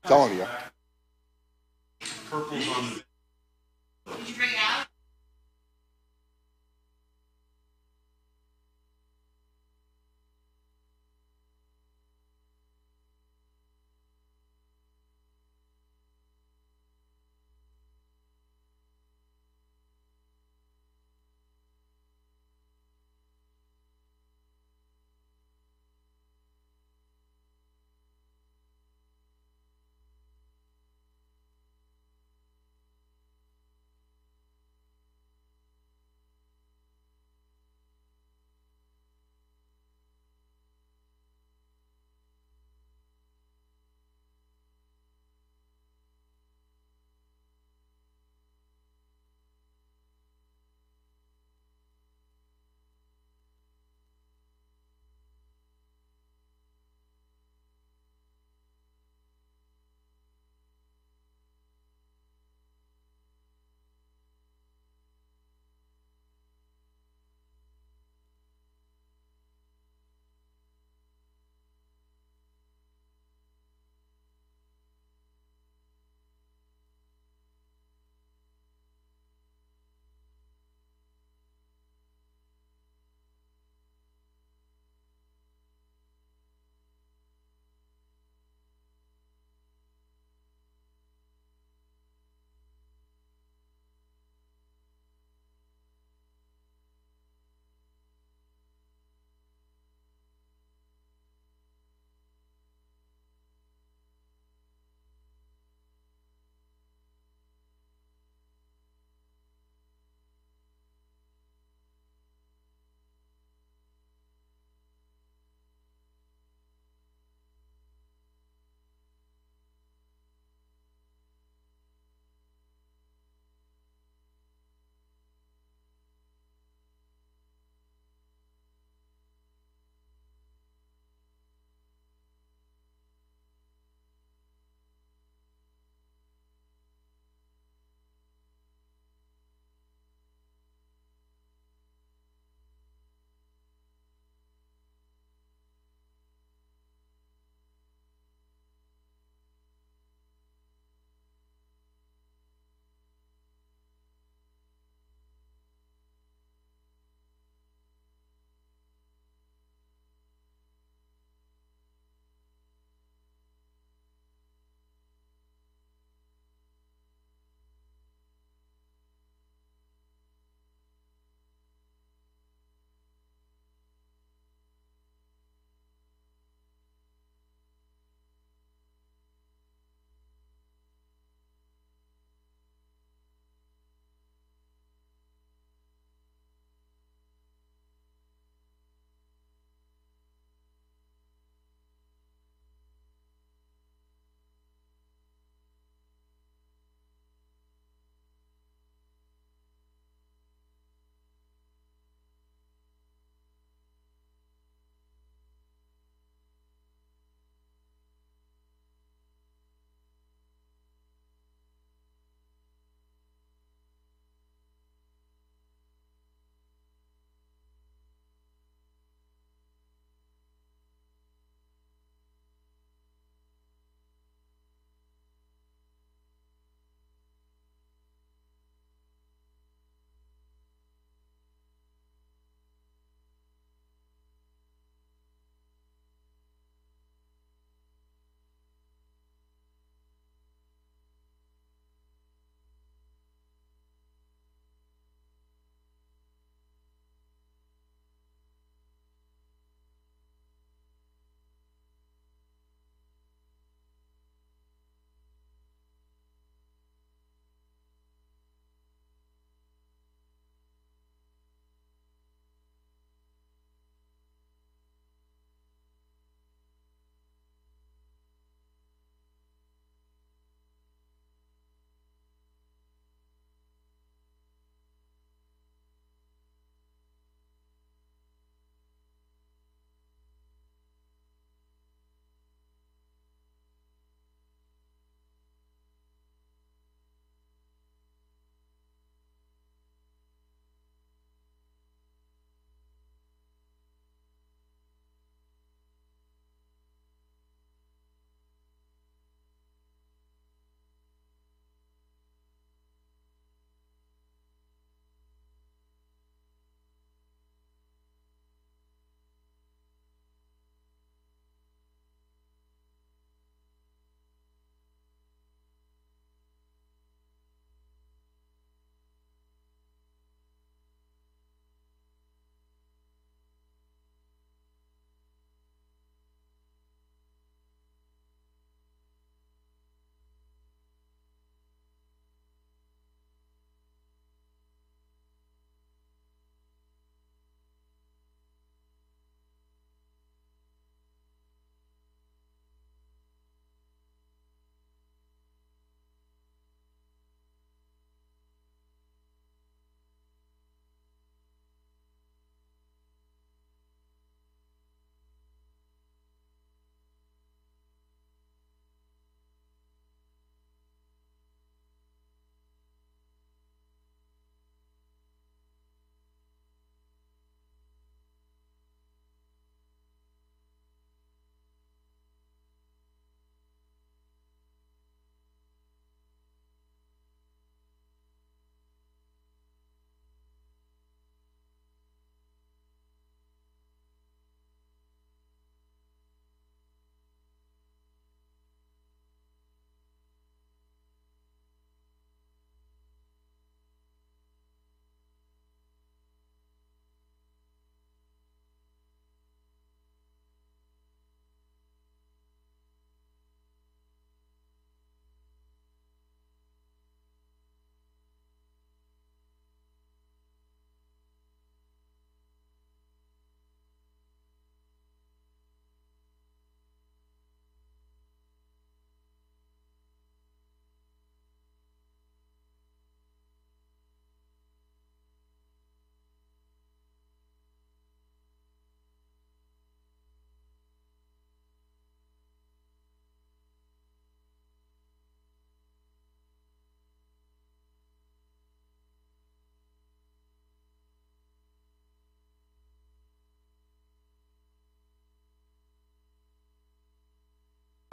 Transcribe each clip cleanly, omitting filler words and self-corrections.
Telling you. Purple's on the. Did you drink out?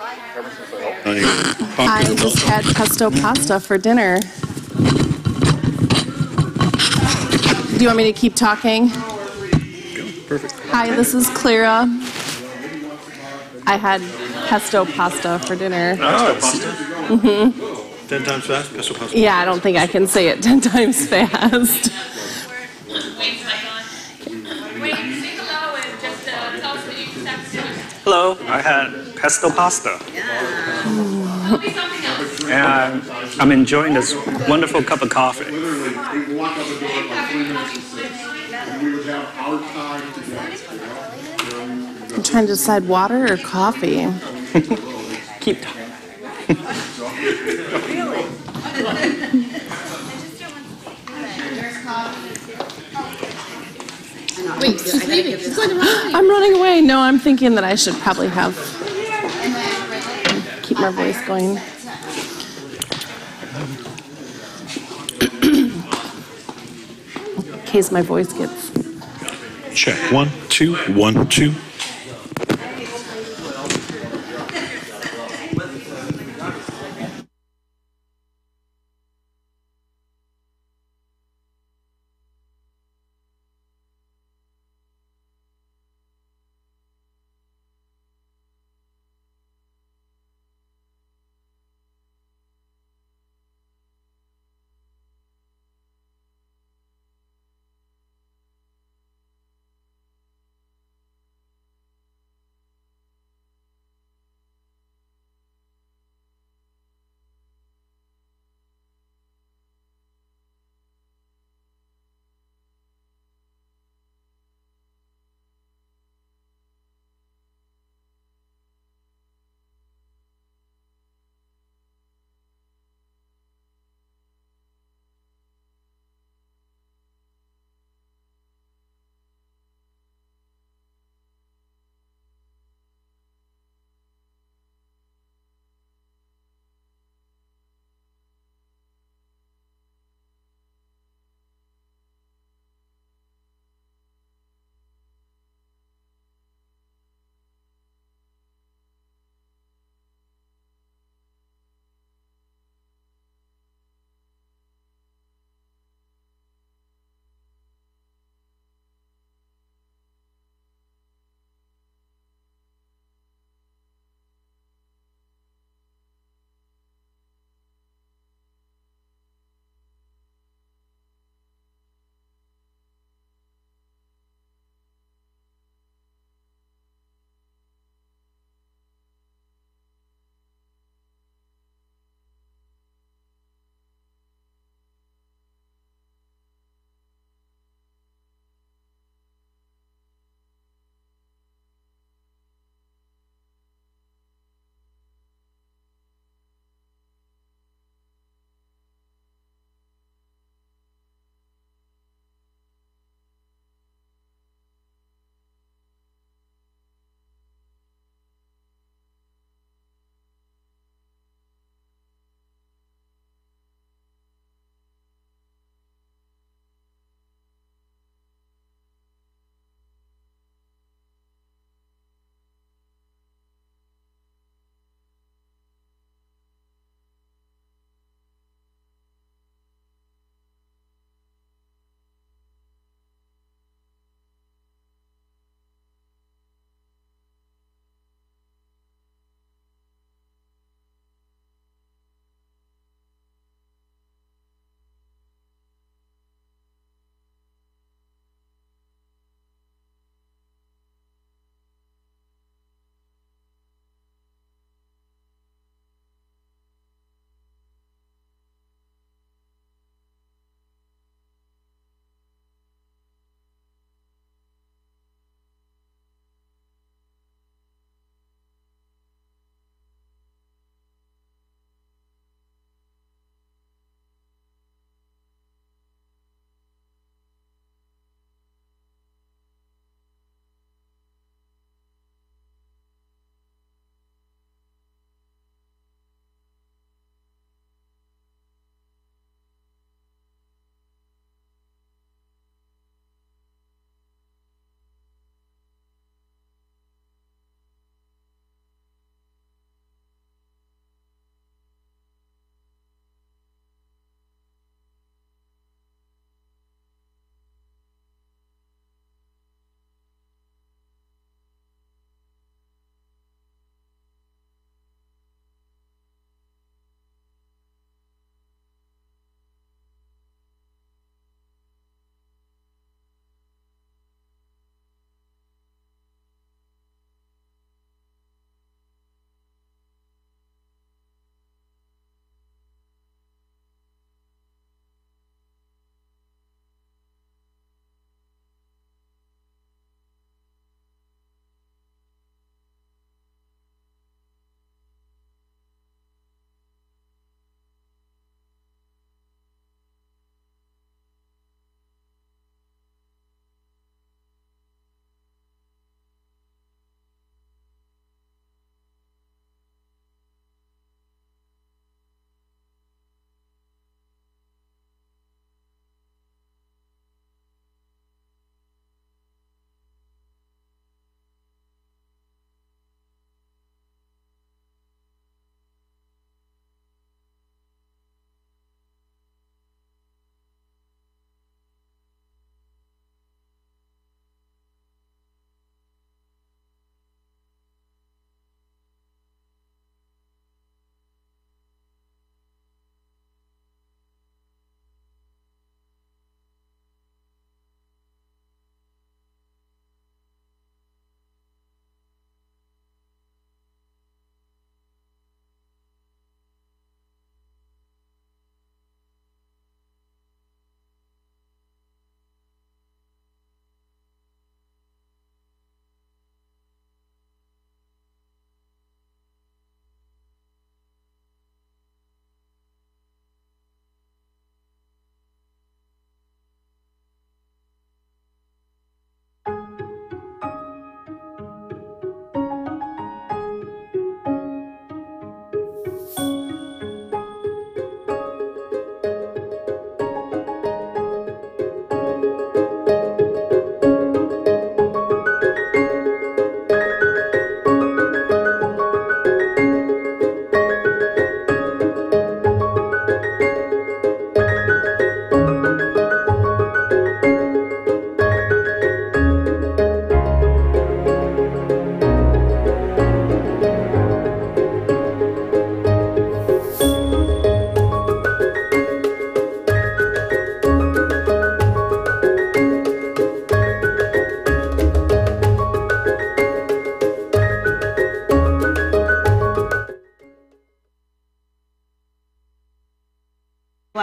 I just had pesto pasta for dinner. Do you want me to keep talking? Perfect. Hi, this is Clara. I had pesto pasta for dinner. Oh, 10 times fast, pesto pasta. Yeah, I don't think I can say it 10 times fast. Hello, I had pesto pasta. And I'm enjoying this wonderful cup of coffee. I'm trying to decide water or coffee. Keep talking. Wait, she's leaving. She's going the wrong way. I'm running away. No, I'm thinking that I should probably keep my voice going. In case my voice gets... Check. 1, 2, 1, 2.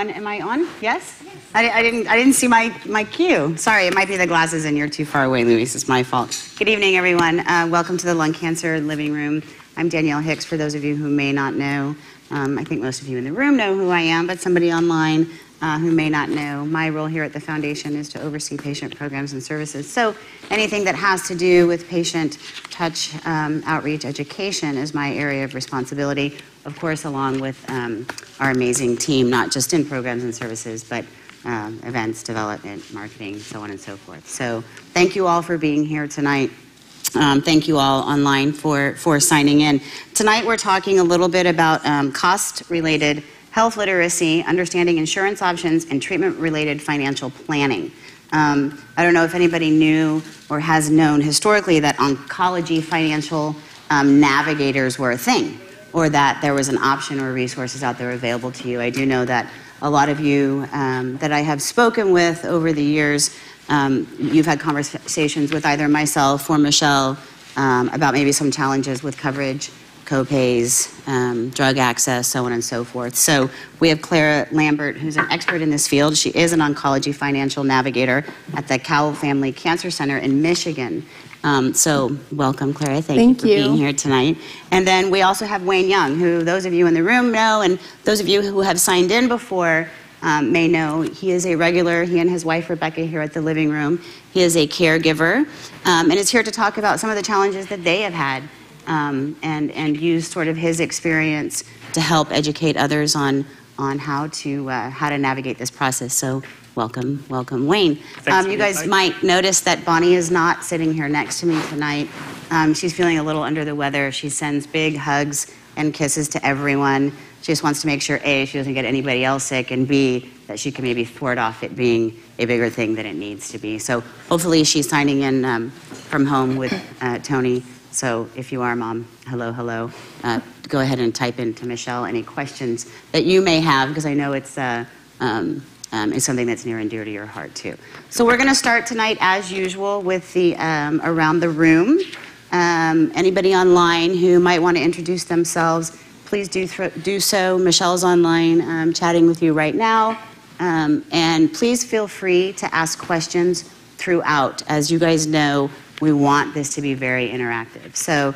everyone. Am I on? Yes? I didn't see my cue. Sorry, it might be the glasses and you're too far away, Luis. It's my fault. Good evening, everyone. Welcome to the Lung Cancer Living Room. I'm Danielle Hicks, for those of you who may not know. I think most of you in the room know who I am, but somebody online who may not know. My role here at the Foundation is to oversee patient programs and services. So anything that has to do with patient touch outreach education is my area of responsibility, of course, along with our amazing team, not just in programs and services, but events, development, marketing, so on and so forth. So thank you all for being here tonight. Thank you all online for signing in. Tonight we're talking a little bit about cost-related health literacy, understanding insurance options, and treatment-related financial planning. I don't know if anybody knew or has known historically that oncology financial navigators were a thing, or that there was an option or resources out there available to you. I do know that a lot of you that I have spoken with over the years, you've had conversations with either myself or Michelle about maybe some challenges with coverage, co-pays, drug access, so on and so forth. So we have Clara Lambert, who's an expert in this field. She is an oncology financial navigator at the Cowell Family Cancer Center in Michigan. So welcome, Clara. Thank you for being here tonight. And then we also have Wayne Young, who those of you in the room know, and those of you who have signed in before may know. He is a regular, he and his wife Rebecca, here at the living room. He is a caregiver and is here to talk about some of the challenges that they have had and use sort of his experience to help educate others on how to navigate this process. So welcome, Wayne. You guys might notice that Bonnie is not sitting here next to me tonight. She's feeling a little under the weather. She sends big hugs and kisses to everyone. She just wants to make sure, A, she doesn't get anybody else sick, and B, that she can maybe thwart off it being a bigger thing than it needs to be. So hopefully she's signing in from home with Tony. So if you are, Mom, hello. Go ahead and type into Michelle any questions that you may have, because I know it's something that's near and dear to your heart, too. So we're going to start tonight, as usual, with the around the room. Anybody online who might want to introduce themselves, please do so. Michelle's online chatting with you right now. And please feel free to ask questions throughout. As you guys know, we want this to be very interactive. So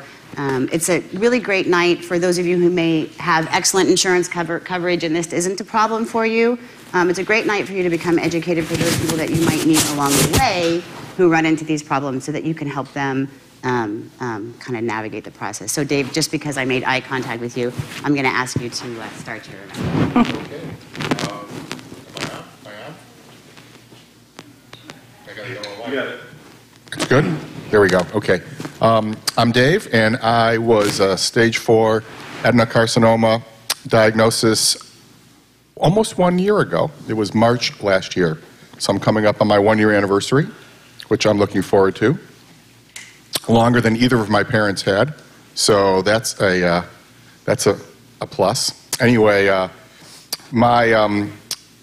it's a really great night for those of you who may have excellent insurance coverage and this isn't a problem for you. It's a great night for you to become educated for those people that you might meet along the way who run into these problems so that you can help them kind of navigate the process. So Dave, just because I made eye contact with you, I'm going to ask you to start your... Okay. I am? I got a yellow light. You got it. It's good? There we go. Okay. I'm Dave, and I was stage 4 adenocarcinoma diagnosis almost 1 year ago. It was March last year. So I'm coming up on my 1-year anniversary, which I'm looking forward to. Longer than either of my parents had. So that's a plus. Anyway, my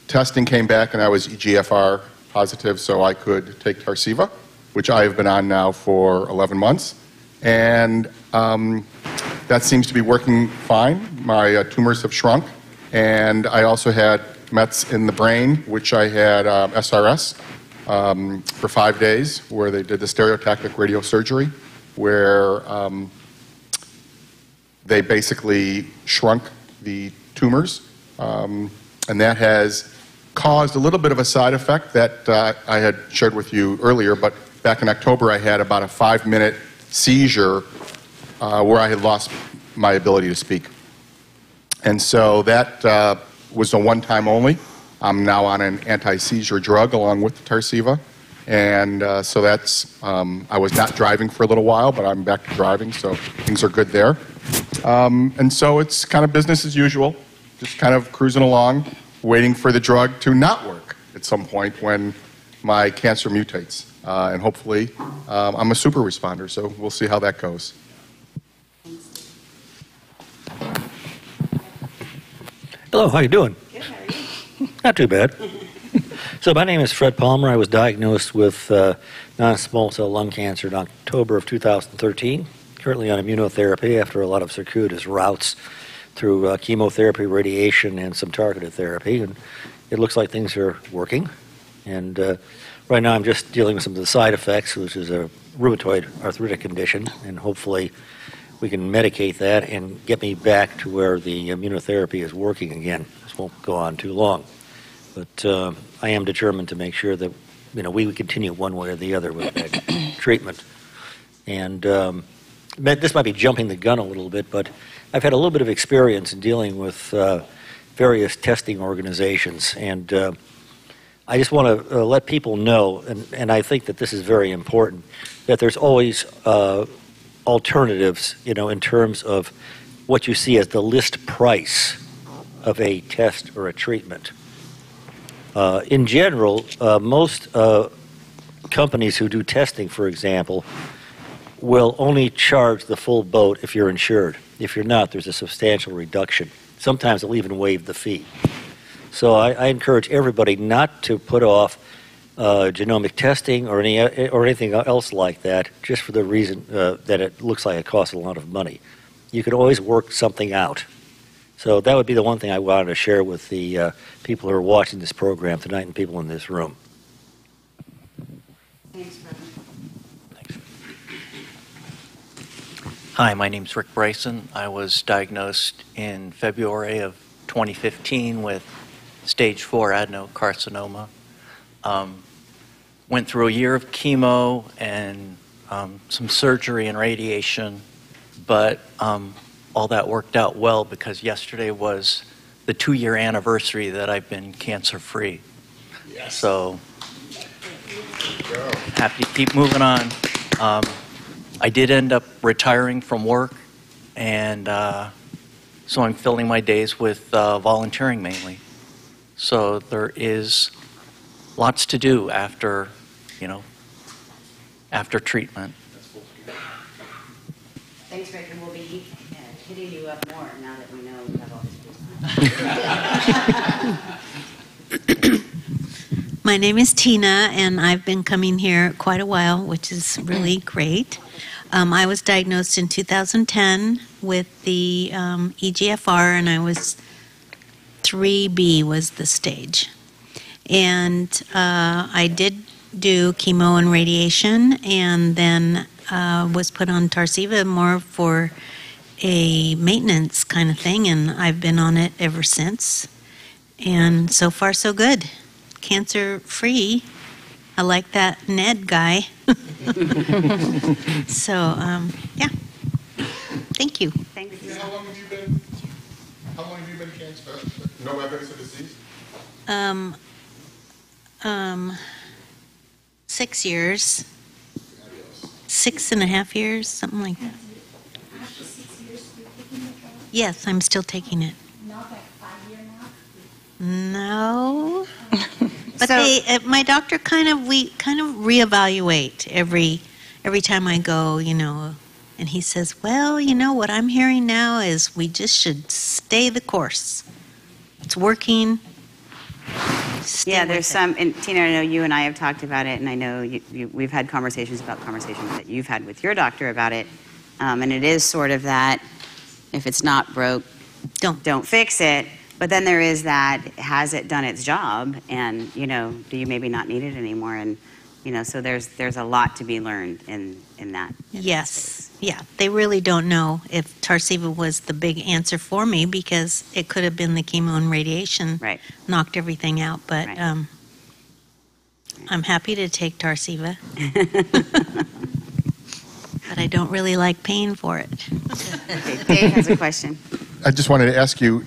testing came back and I was EGFR positive, so I could take Tarceva, which I have been on now for 11 months. And that seems to be working fine. My tumors have shrunk. And I also had mets in the brain, which I had SRS for 5 days, where they did the stereotactic radiosurgery, where they basically shrunk the tumors. And that has caused a little bit of a side effect that I had shared with you earlier, but back in October I had about a 5-minute seizure where I had lost my ability to speak. And so that was a one-time only. I'm now on an anti-seizure drug along with the Tarceva. And so that's, I was not driving for a little while, but I'm back to driving, so things are good there. And so it's kind of business as usual, just kind of cruising along, waiting for the drug to not work at some point when my cancer mutates. And hopefully I'm a super responder, so we'll see how that goes. Hello, how you doing? Good, how are you? Not too bad. So my name is Fred Palmer. I was diagnosed with non-small cell lung cancer in October of 2013. Currently on immunotherapy after a lot of circuitous routes through chemotherapy, radiation, and some targeted therapy. And it looks like things are working. And right now I'm just dealing with some of the side effects, which is a rheumatoid arthritic condition, and hopefully we can medicate that and get me back to where the immunotherapy is working again. This won't go on too long. But I am determined to make sure that we would continue one way or the other with that treatment. And this might be jumping the gun a little bit, but I've had a little bit of experience in dealing with various testing organizations, and I just want to let people know, and I think that this is very important, that there's always alternatives, in terms of what you see as the list price of a test or a treatment. In general, most companies who do testing, for example, will only charge the full boat if you're insured. If you're not, there's a substantial reduction. Sometimes they'll even waive the fee. So I encourage everybody not to put off genomic testing or anything else like that just for the reason that it looks like it costs a lot of money. You can always work something out. So that would be the one thing I wanted to share with the people who are watching this program tonight and people in this room. Thanks, Brother. Thanks. Hi, my name's Rick Bryson. I was diagnosed in February of 2015 with stage 4 adenocarcinoma. Went through a year of chemo and some surgery and radiation, but all that worked out well because yesterday was the 2-year anniversary that I've been cancer-free. Yes. So happy to keep moving on. I did end up retiring from work, and so I'm filling my days with volunteering mainly. So there is lots to do after, after treatment. Thanks, Rick, and we'll be hitting you up more now that we know we have all this business. My name is Tina, and I've been coming here quite a while, which is really great. I was diagnosed in 2010 with the EGFR, and I was 3B was the stage. And I did do chemo and radiation, and then was put on Tarceva more for a maintenance kind of thing, and I've been on it ever since. And so far, so good. Cancer-free. I like that Ned guy. So, yeah. Thank you. Thanks. Yeah, how long have you been cancer? No evidence of disease? 6 years. 6.5 years, something like that. Yes, I'm still taking it. Not like 5 years now? No. But So- my doctor we kind of reevaluate every time I go, and he says, well, what I'm hearing now is we just should stay the course. It's working. Stay Yeah, with there's it. some, and Tina, I know you and I have talked about it, and I know we've had conversations that you've had with your doctor about it, and it is sort of that, if it's not broke, don't fix it. But then there is that, has it done its job, and do you maybe not need it anymore? And so there's a lot to be learned in that. Yes. Yeah, they really don't know if Tarceva was the big answer for me because it could have been the chemo and radiation Right. knocked everything out. But Right. I'm happy to take Tarceva. But I don't really like paying for it. Okay, Dave has a question. I just wanted to ask you,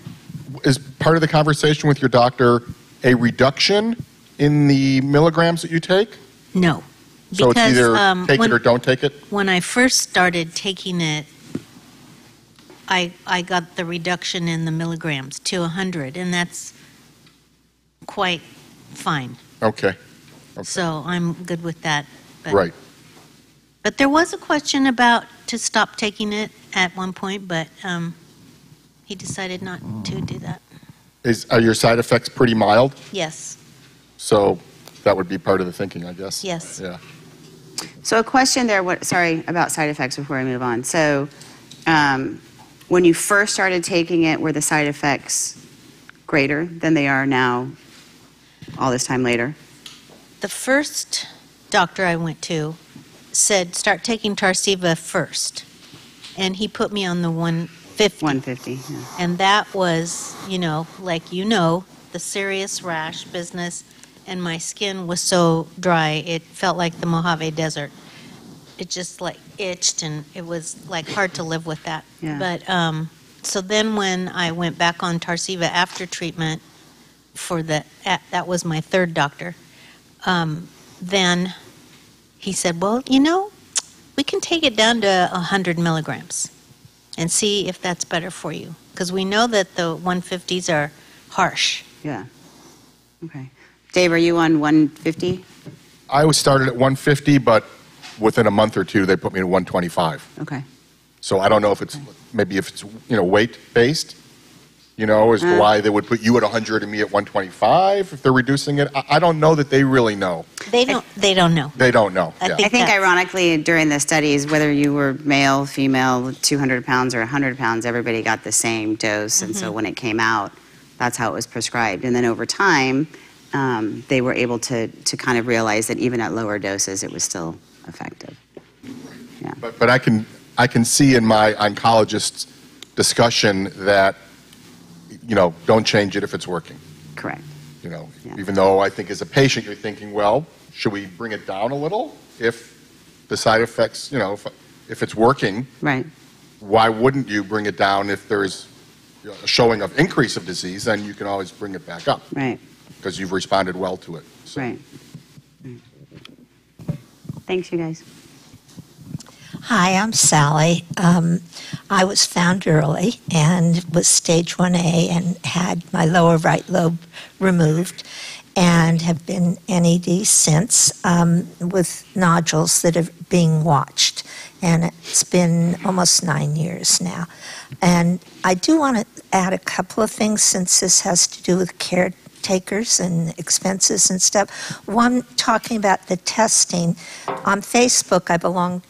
is part of the conversation with your doctor a reduction in the milligrams that you take? No. So it's either take it or don't take it? When I first started taking it, I got the reduction in the milligrams to 100, and that's quite fine. Okay. So I'm good with that. But, Right. But there was a question about to stop taking it at one point, but he decided not to do that. Are your side effects pretty mild? Yes. So that would be part of the thinking, I guess. Yes. Yeah. So a question there, about side effects before I move on. So when you first started taking it, were the side effects greater than they are now all this time later? The first doctor I went to said, start taking Tarceva first. And he put me on the 150. 150, yeah. And that was, the serious rash business. And my skin was so dry, it felt like the Mojave Desert. It just like itched, and it was like hard to live with that. Yeah. But so then when I went back on Tarceva after treatment that was my third doctor, then he said, well, we can take it down to 100 milligrams and see if that's better for you. Because we know that the 150s are harsh. Yeah. Okay. Dave, are you on 150? I was started at 150, but within a month or two, they put me to 125. Okay. So I don't know if it's weight based, as to why they would put you at 100 and me at 125 if they're reducing it. I don't know that they really know. They don't know. They don't know. I Yeah. think I think that's- ironically, during the studies, whether you were male, female, 200 pounds or 100 pounds, everybody got the same dose. And so when it came out, that's how it was prescribed. And then over time, they were able to kind of realize that even at lower doses, it was still effective. Yeah. But I can see in my oncologist's discussion that, don't change it if it's working. Correct. Yeah. Even though I think as a patient, you're thinking, well, should we bring it down a little if the side effects, if it's working? Right. Why wouldn't you bring it down if there's a showing of increase of disease? Then you can always bring it back up. Right. Because you've responded well to it. So. Right. Thanks, you guys. Hi, I'm Sally. I was found early and was stage 1A and had my lower right lobe removed and have been NED since with nodules that are being watched. And it's been almost 9 years now. And I do want to add a couple of things since this has to do with caretakers and expenses and stuff. One, talking about the testing. On Facebook, I belong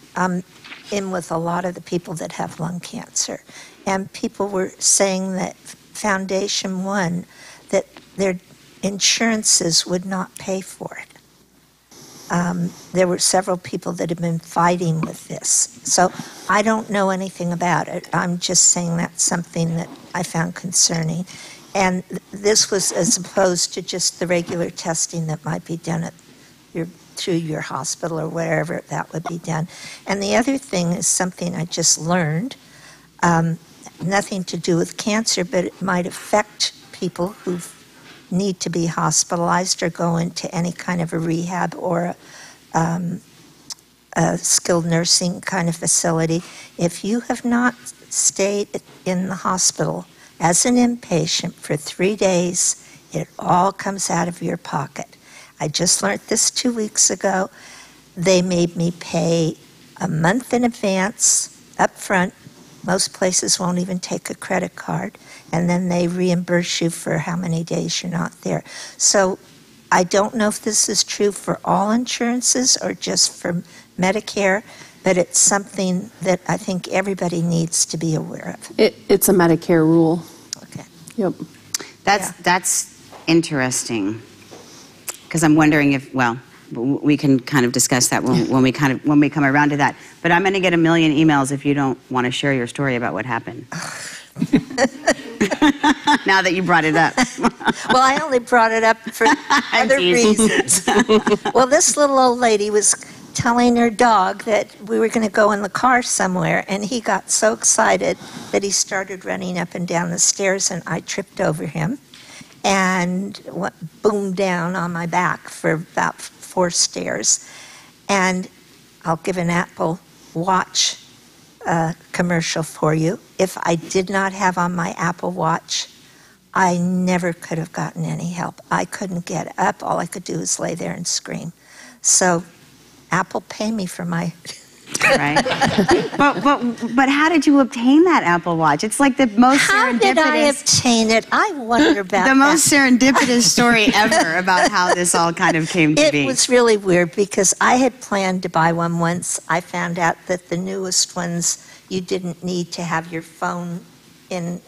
in with a lot of the people that have lung cancer. And people were saying that Foundation One, that their insurances would not pay for it. There were several people that have been fighting with this. So I don't know anything about it. I'm just saying that's something that I found concerning. And this was as opposed to just the regular testing that might be done at through your hospital or wherever that would be done. And the other thing is something I just learned, nothing to do with cancer, but it might affect people who need to be hospitalized or go into any kind of a rehab or a skilled nursing kind of facility. If you have not stayed in the hospital as an inpatient for 3 days, it all comes out of your pocket. I just learned this 2 weeks ago. They made me pay a month in advance up front. Most places won't even take a credit card. And then they reimburse you for how many days you're not there. So I don't know if this is true for all insurances or just for Medicare, but it's something that I think everybody needs to be aware of. It's a Medicare rule. Okay. Yep. That's interesting. Because I'm wondering if, well, we can kind of discuss that when we come around to that. But I'm going to get a million emails if you don't want to share your story about what happened. Now that you brought it up. Well, I only brought it up for other reasons. Well, this little old lady was telling her dog that we were going to go in the car somewhere, and he got so excited that he started running up and down the stairs, and I tripped over him and went boom down on my back for about 4 stairs. And I'll give an Apple Watch commercial for you. If I did not have on my Apple Watch, I never could have gotten any help. I couldn't get up. All I could do was lay there and scream. So Apple, pay me for my... Right. But how did you obtain that Apple Watch? It's like the most How serendipitous... did I obtain it? I wonder about the that. most serendipitous story ever about how this all kind of came to be. It was really weird because I had planned to buy one once. I found out that the newest ones, you didn't need to have your phone in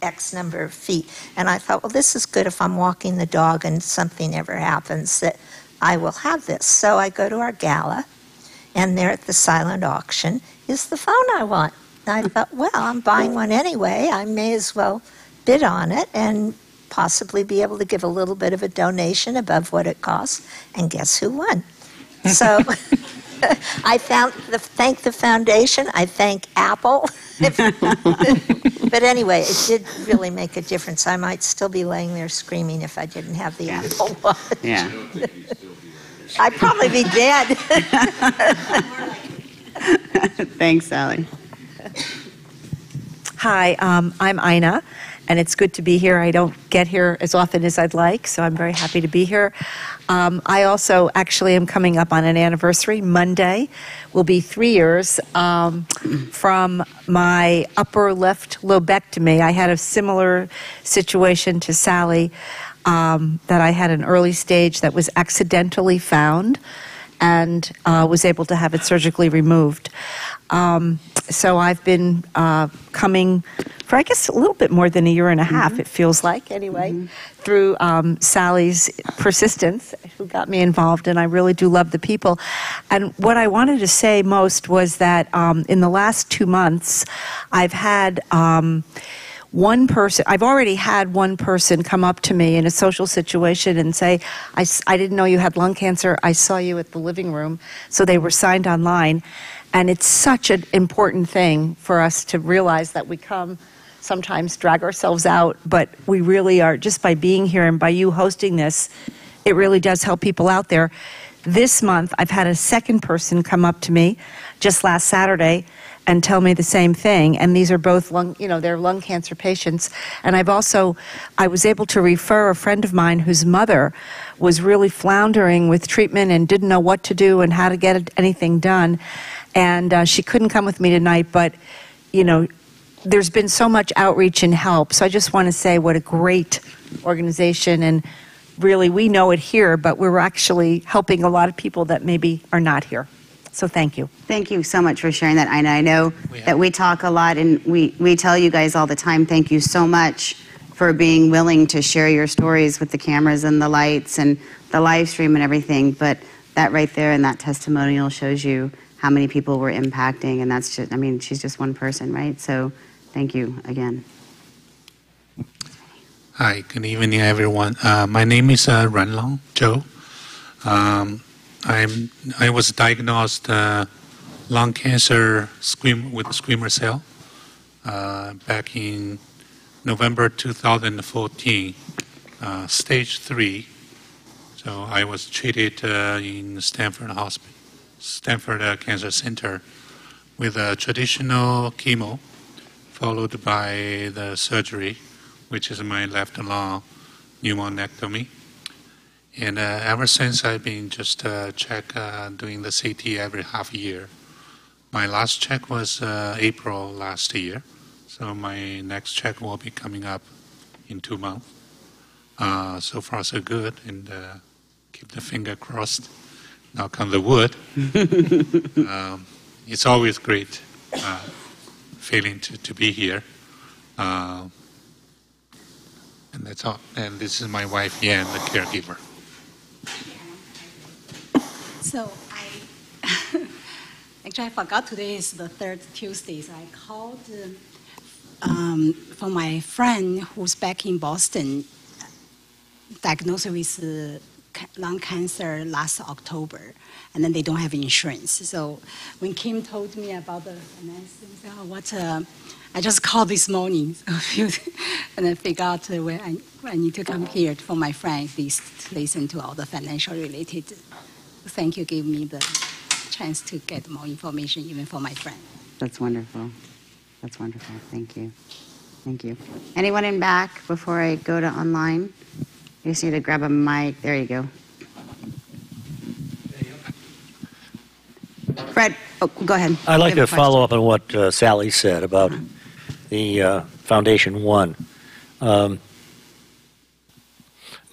X number of feet. And I thought, well, this is good if I'm walking the dog and something ever happens that I will have this. So I go to our gala, and there at the silent auction is the phone I want. And I thought, well, I'm buying one anyway. I may as well bid on it and possibly be able to give a little bit of a donation above what it costs. And guess who won? So I thank the foundation. I thank Apple. But anyway, it did really make a difference. I might still be laying there screaming if I didn't have the Apple Watch. Yeah. I'd probably be dead. Thanks, Sally. Hi, I'm Ina, and it's good to be here. I don't get here as often as I'd like, so I'm very happy to be here. I also actually am coming up on an anniversary. Monday will be 3 years from my upper left lobectomy. I had a similar situation to Sally, that I had an early stage that was accidentally found and was able to have it surgically removed. So I've been coming for, I guess, a little bit more than a year and a half, it feels like, anyway, through Sally's persistence, who got me involved, and I really do love the people. And what I wanted to say most was that in the last 2 months, I've had one person, I've already had one person come up to me in a social situation and say, I didn't know you had lung cancer, I saw you at the living room. So they were signed online. And it's such an important thing for us to realize that we come, sometimes drag ourselves out, but we really are, just by being here and by you hosting this, it really does help people out there. This month, I've had a second person come up to me just last Saturday and tell me the same thing. And these are both they're lung cancer patients. And I was able to refer a friend of mine whose mother was really floundering with treatment and didn't know what to do and how to get anything done. And she couldn't come with me tonight, but, there's been so much outreach and help. So I just want to say what a great organization, and really we know it here, but we're actually helping a lot of people that maybe are not here. So thank you. Thank you so much for sharing that, Ina. I know that we talk a lot, and we tell you guys all the time, thank you so much for being willing to share your stories with the cameras and the lights and the live stream and everything. But that right there and that testimonial shows you how many people we're impacting, and that's just, she's just one person, right? So thank you again. Hi, good evening, everyone. My name is Renlong Zhou. I was diagnosed lung cancer with squamous cell back in November 2014, stage 3. So I was treated in Stanford Cancer Center with a traditional chemo, followed by the surgery, which is my left lung pneumonectomy. And ever since, I've been just doing the CT every half year. My last check was April last year, so my next check will be coming up in 2 months. So far, so good, and keep the finger crossed. Knock on the wood. It's always great feeling to be here. And that's all. And this is my wife, Yan, the caregiver. So actually I forgot today is the third Tuesday. So I called for my friend who's back in Boston, diagnosed with lung cancer last October, and then they don't have insurance. So when Kim told me about the financing, I just called this morning and then figured out when I need to come here for my friend, please listen to all the financial related. Thank you, gave me the chance to get more information even for my friend. That's wonderful. That's wonderful. Thank you. Thank you. Anyone in back before I go to online? You just need to grab a mic. There you go. Fred, go ahead. I'd like to follow up on what Sally said about the Foundation One.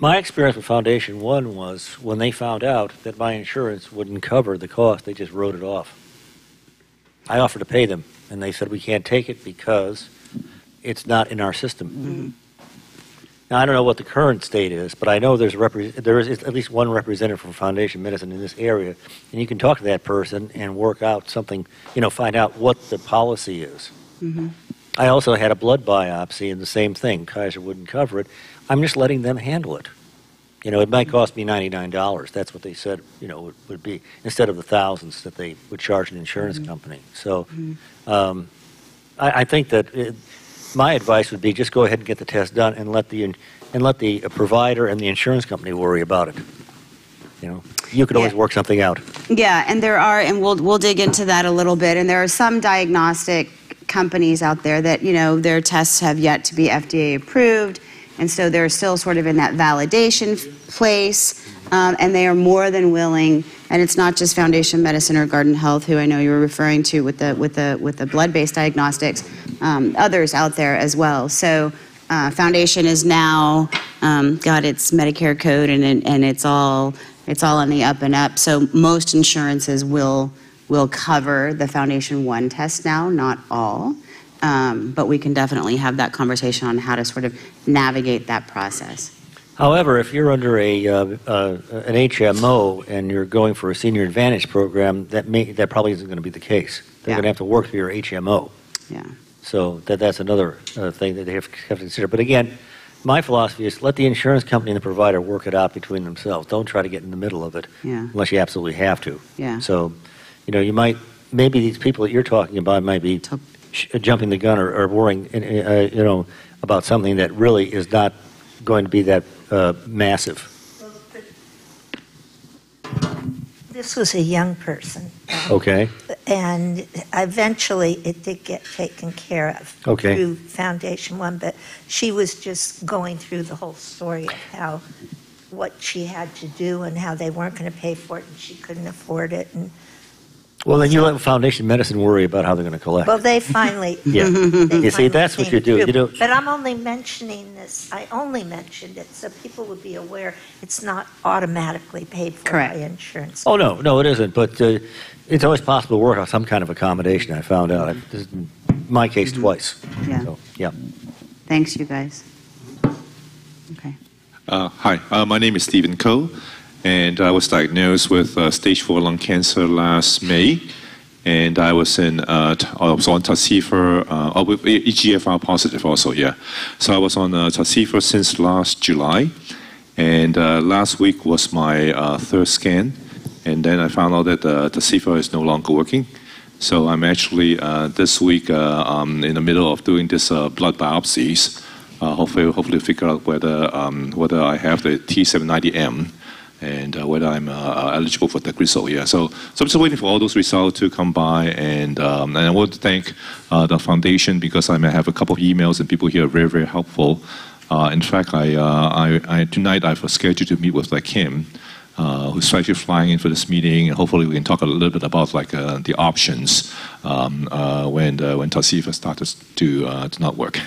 My experience with Foundation One was when they found out that my insurance wouldn't cover the cost, they just wrote it off. I offered to pay them, and they said we can't take it because it's not in our system. Now, I don't know what the current state is, but I know there is at least one representative from Foundation Medicine in this area, and you can talk to that person and work out something, find out what the policy is. I also had a blood biopsy, and the same thing. Kaiser wouldn't cover it. I'm just letting them handle it. It might cost me $99. That's what they said, would be, instead of the thousands that they would charge an insurance company. So I think that my advice would be just go ahead and get the test done and let the provider and the insurance company worry about it. You could always work something out. Yeah, and there are, and we'll dig into that a little bit. And there are some diagnostic companies out there that their tests have yet to be FDA approved, and so they're still sort of in that validation place. And they are more than willing. And it's not just Foundation Medicine or Garden Health, who I know you were referring to with the blood-based diagnostics. Others out there as well. So Foundation is now got its Medicare code, and it's all on the up and up. So most insurances will cover the Foundation One test now, not all. But we can definitely have that conversation on how to sort of navigate that process. However, if you're under an HMO and you're going for a Senior Advantage program, that probably isn't going to be the case. They're going to have to work through your HMO. Yeah. So that's another thing that they have to consider. But again, my philosophy is let the insurance company and the provider work it out between themselves. Don't try to get in the middle of it unless you absolutely have to. Yeah. So, maybe these people that you're talking about might be jumping the gun or worrying, about something that really is not going to be that massive. This was a young person. Okay. And eventually it did get taken care of through Foundation One, but she was just going through the whole story of what she had to do and how they weren't going to pay for it and she couldn't afford it. And well, then you let Foundation Medicine worry about how they're going to collect. well, they finally. You see, that's what you do. You do. But I'm only mentioning this. I only mentioned it so people would be aware it's not automatically paid for by insurance. Oh no, it isn't. But it's always possible to work out some kind of accommodation. I found out. This is my case twice. Yeah. So, yeah. Thanks, you guys. Okay. Hi, my name is Stephen Coe. And I was diagnosed with stage 4 lung cancer last May, and I was on Tarceva, with EGFR positive also, yeah. So I was on Tarceva since last July, and last week was my third scan, and then I found out that Tarceva is no longer working. So I'm actually this week in the middle of doing this blood biopsies, hopefully figure out whether I have the T790M. And whether I'm eligible for the result, yeah. So I'm just waiting for all those results to come by, and I want to thank the foundation because I may have a couple of emails and people here are very, very helpful. In fact, tonight I've scheduled to meet with Kim, who's actually flying in for this meeting, and hopefully we can talk a little bit about the options when Tarceva started to not work.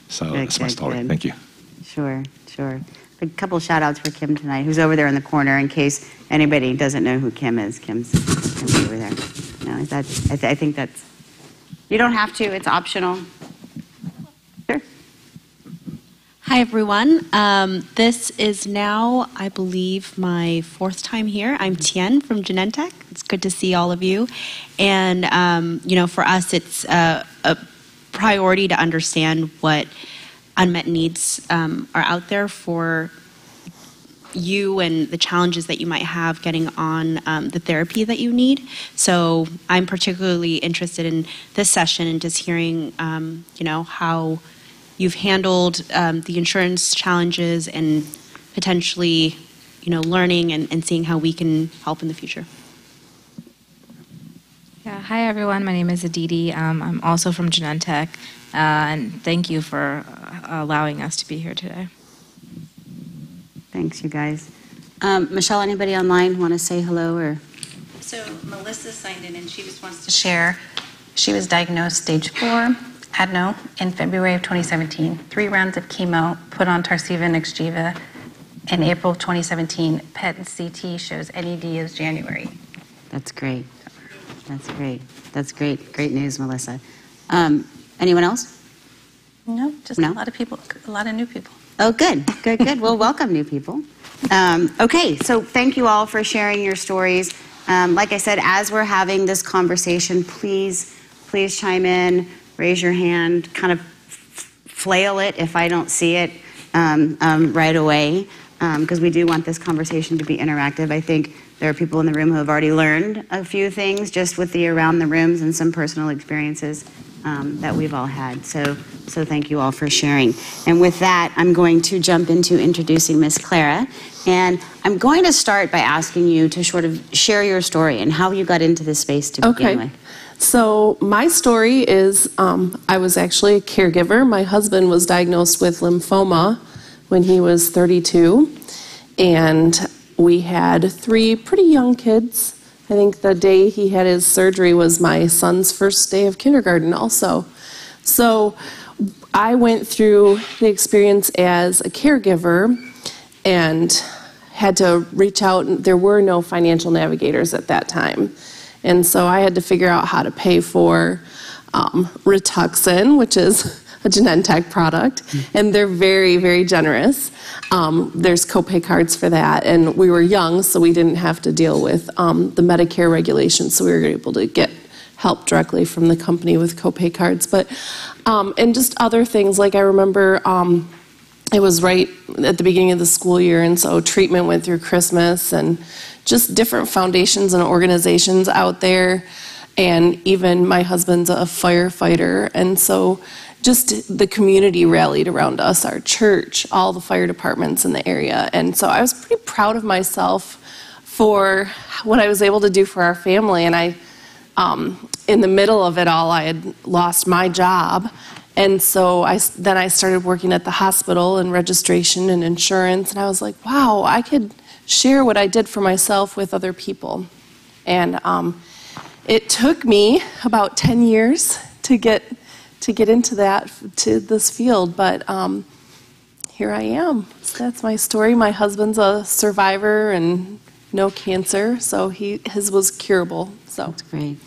So that's my story. Thank you. Sure. A couple shout outs for Kim tonight, who's over there in the corner in case anybody doesn't know who Kim is. Kim's over there. No, I think that's, you don't have to, it's optional. Sure. Hi, everyone. This is now, I believe, my 4th time here. I'm Tien from Genentech. It's good to see all of you. And, for us, it's a priority to understand what unmet needs are out there for you and the challenges that you might have getting on the therapy that you need. So I'm particularly interested in this session and just hearing, how you've handled the insurance challenges and potentially, learning and seeing how we can help in the future. Yeah, hi everyone. My name is Aditi. I'm also from Genentech, and thank you for allowing us to be here today. Thanks, you guys. Michelle, anybody online want to say hello or? So Melissa signed in, and she just wants to share. She was diagnosed stage 4 adeno in February of 2017. 3 rounds of chemo, put on Tarceva and Xgeva. In April 2017, PET and CT shows NED is January. That's great. That's great. Great news, Melissa. Anyone else? No, just No? a lot of people, a lot of new people. Oh, good, good, good. Well, welcome, new people. Okay, so thank you all for sharing your stories. Like I said, as we're having this conversation, please chime in, raise your hand, kind of flail it if I don't see it right away, because we do want this conversation to be interactive. I think there are people in the room who have already learned a few things just with the around the rooms and some personal experiences that we've all had. So thank you all for sharing. And with that, I'm going to jump into introducing Miss Clara. And I'm going to start by asking you to sort of share your story and how you got into this space to begin with. So my story is I was actually a caregiver. My husband was diagnosed with lymphoma when he was 32. And we had 3 pretty young kids. I think the day he had his surgery was my son's first day of kindergarten also. So I went through the experience as a caregiver and had to reach out. There were no financial navigators at that time. And so I had to figure out how to pay for Rituxan, which is a Genentech product, and they're very, very generous. There's copay cards for that, and we were young, so we didn't have to deal with the Medicare regulations, so we were able to get help directly from the company with copay cards. But and just other things, like I remember it was right at the beginning of the school year, and so treatment went through Christmas, and just different foundations and organizations out there, and even my husband's a firefighter, and so just the community rallied around us, our church, all the fire departments in the area. And so I was pretty proud of myself for what I was able to do for our family. And I, in the middle of it all, I had lost my job. And so then I started working at the hospital in registration and insurance. And I was like, wow, I could share what I did for myself with other people. And it took me about 10 years to get into this field, but here I am. So that's my story. My husband's a survivor and no cancer, so his was curable. So that's great.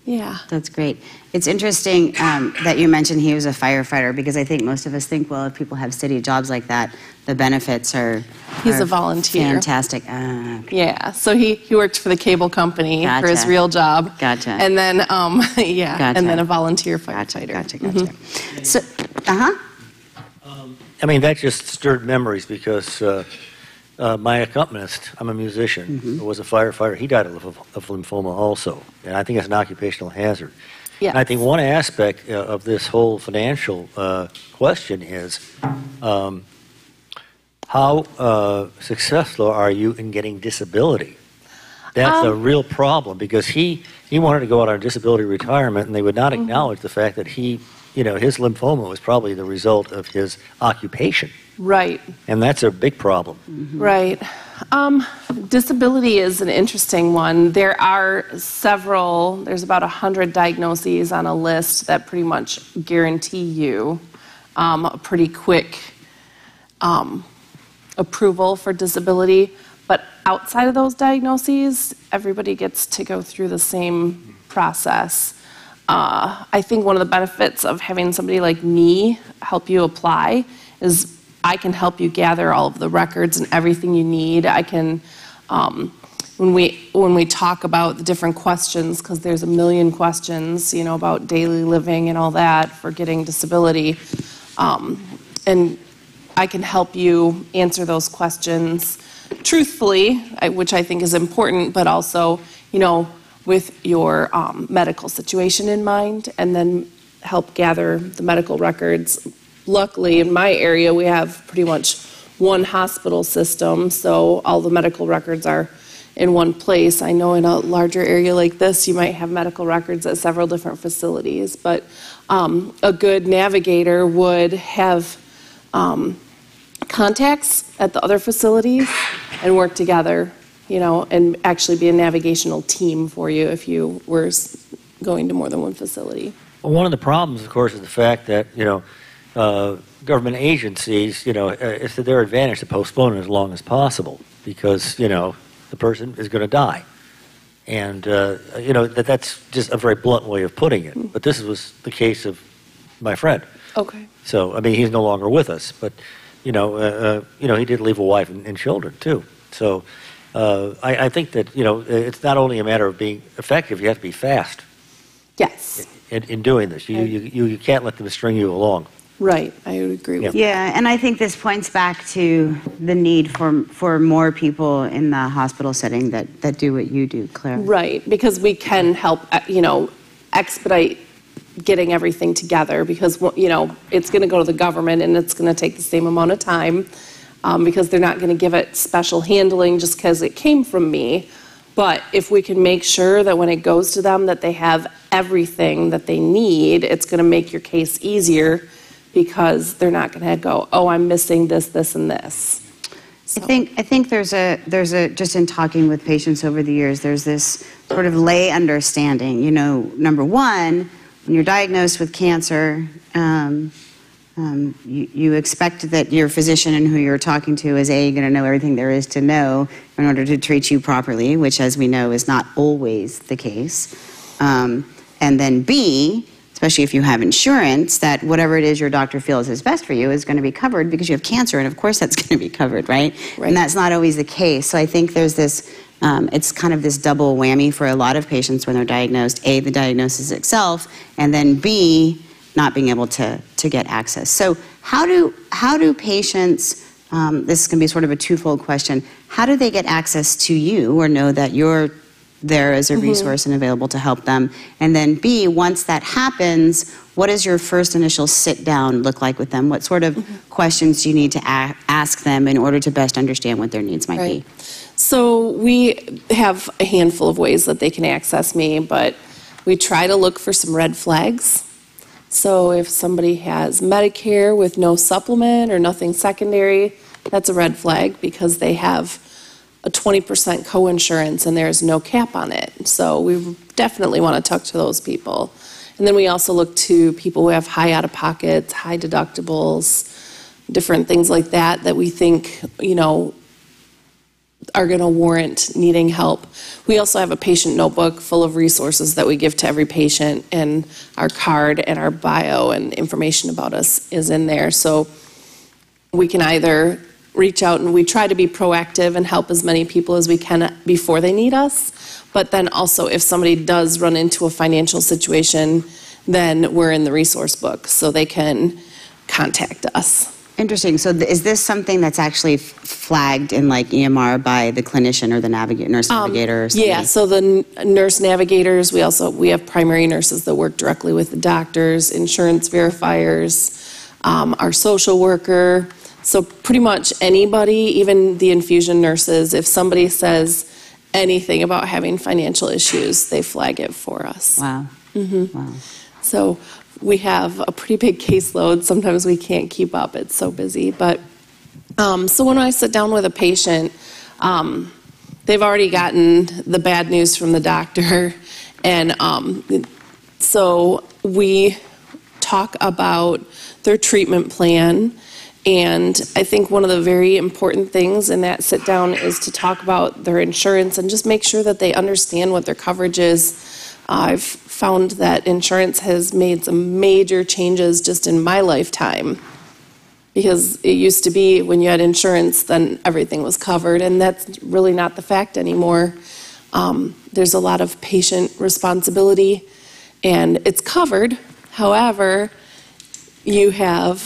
Yeah, that's great. It's interesting that you mentioned he was a firefighter, because I think most of us think, well, if people have steady jobs like that, the benefits are He's a volunteer. Fantastic. Okay. Yeah, so he worked for the cable company for his real job. Gotcha. And then, yeah, Gotcha. and then a volunteer firefighter. Gotcha. So, I mean, that just stirred memories, because my accompanist, I'm a musician, was a firefighter. He died of lymphoma also, and I think it's an occupational hazard. Yeah. And I think one aspect of this whole financial question is how successful are you in getting disability? That's a real problem, because he wanted to go out on disability retirement, and they would not acknowledge the fact that his lymphoma was probably the result of his occupation. Right. And that's a big problem. Right. Disability is an interesting one. There are there's about 100 diagnoses on a list that pretty much guarantee you a pretty quick approval for disability. But outside of those diagnoses, everybody gets to go through the same process. I think one of the benefits of having somebody like me help you apply is I can help you gather all of the records and everything you need. I can, when we talk about the different questions, because there's a million questions, about daily living and all that for getting disability, and I can help you answer those questions truthfully, which I think is important, but also, with your medical situation in mind, and then help gather the medical records. Luckily, in my area, we have pretty much one hospital system, so all the medical records are in one place. I know in a larger area like this, you might have medical records at several different facilities, but a good navigator would have contacts at the other facilities and work together, and actually be a navigational team for you if you were going to more than one facility. Well, one of the problems, of course, is the fact that, government agencies, it's to their advantage to postpone it as long as possible, because, the person is going to die. And, that's just a very blunt way of putting it. But this was the case of my friend. Okay. So, I mean, he's no longer with us, but, he did leave a wife and children, too. So I think that, it's not only a matter of being effective, you have to be fast. Yes. In doing this. You can't let them string you along. Right. I would agree with Yeah, and I think this points back to the need for more people in the hospital setting that do what you do, Claire. Right, because we can help, expedite getting everything together because, it's going to go to the government and it's going to take the same amount of time because they're not going to give it special handling just because it came from me. But if we can make sure that when it goes to them that they have everything that they need, it's going to make your case easier because they're not going to go, oh, I'm missing this, this, and this. So. I think there's a just in talking with patients over the years, there's this sort of lay understanding. Number one, when you're diagnosed with cancer, you expect that your physician and who you're talking to is going to know everything there is to know in order to treat you properly, which, as we know, is not always the case. And then B, especially if you have insurance, that whatever it is your doctor feels is best for you is going to be covered because you have cancer, and of course that's going to be covered, right? And that's not always the case. So I think there's this, it's kind of this double whammy for a lot of patients when they're diagnosed. A, the diagnosis itself, and then B, not being able to get access. So how do patients, this is going to be sort of a twofold question, how do they get access to you or know that you're there as a resource and available to help them? And then B, once that happens, what does your first initial sit down look like with them? What sort of questions do you need to ask them in order to best understand what their needs might be? So we have a handful of ways that they can access me, but we try to look for some red flags. So if somebody has Medicare with no supplement or nothing secondary, that's a red flag because they have a 20% coinsurance and there's no cap on it. So we definitely want to talk to those people. And then we also look to people who have high out-of-pockets, high deductibles, different things like that we think, are going to warrant needing help. We also have a patient notebook full of resources that we give to every patient, and our card and our bio and information about us is in there. So we can either reach out, and we try to be proactive and help as many people as we can before they need us. But then also if somebody does run into a financial situation, then we're in the resource book so they can contact us. Interesting. So is this something that's actually flagged in like EMR by the clinician or the nurse navigator or something? Yeah, so the nurse navigators, we have primary nurses that work directly with the doctors, insurance verifiers, our social worker. So pretty much anybody, even the infusion nurses, if somebody says anything about having financial issues, they flag it for us. Wow. Wow. So we have a pretty big caseload. Sometimes we can't keep up. It's so busy. But so when I sit down with a patient, they've already gotten the bad news from the doctor. And so we talk about their treatment plan. And I think one of the very important things in that sit down is to talk about their insurance and just make sure that they understand what their coverage is. I've found that insurance has made some major changes just in my lifetime, because it used to be when you had insurance, then everything was covered, and that's really not the fact anymore. There's a lot of patient responsibility, and it's covered. However, you have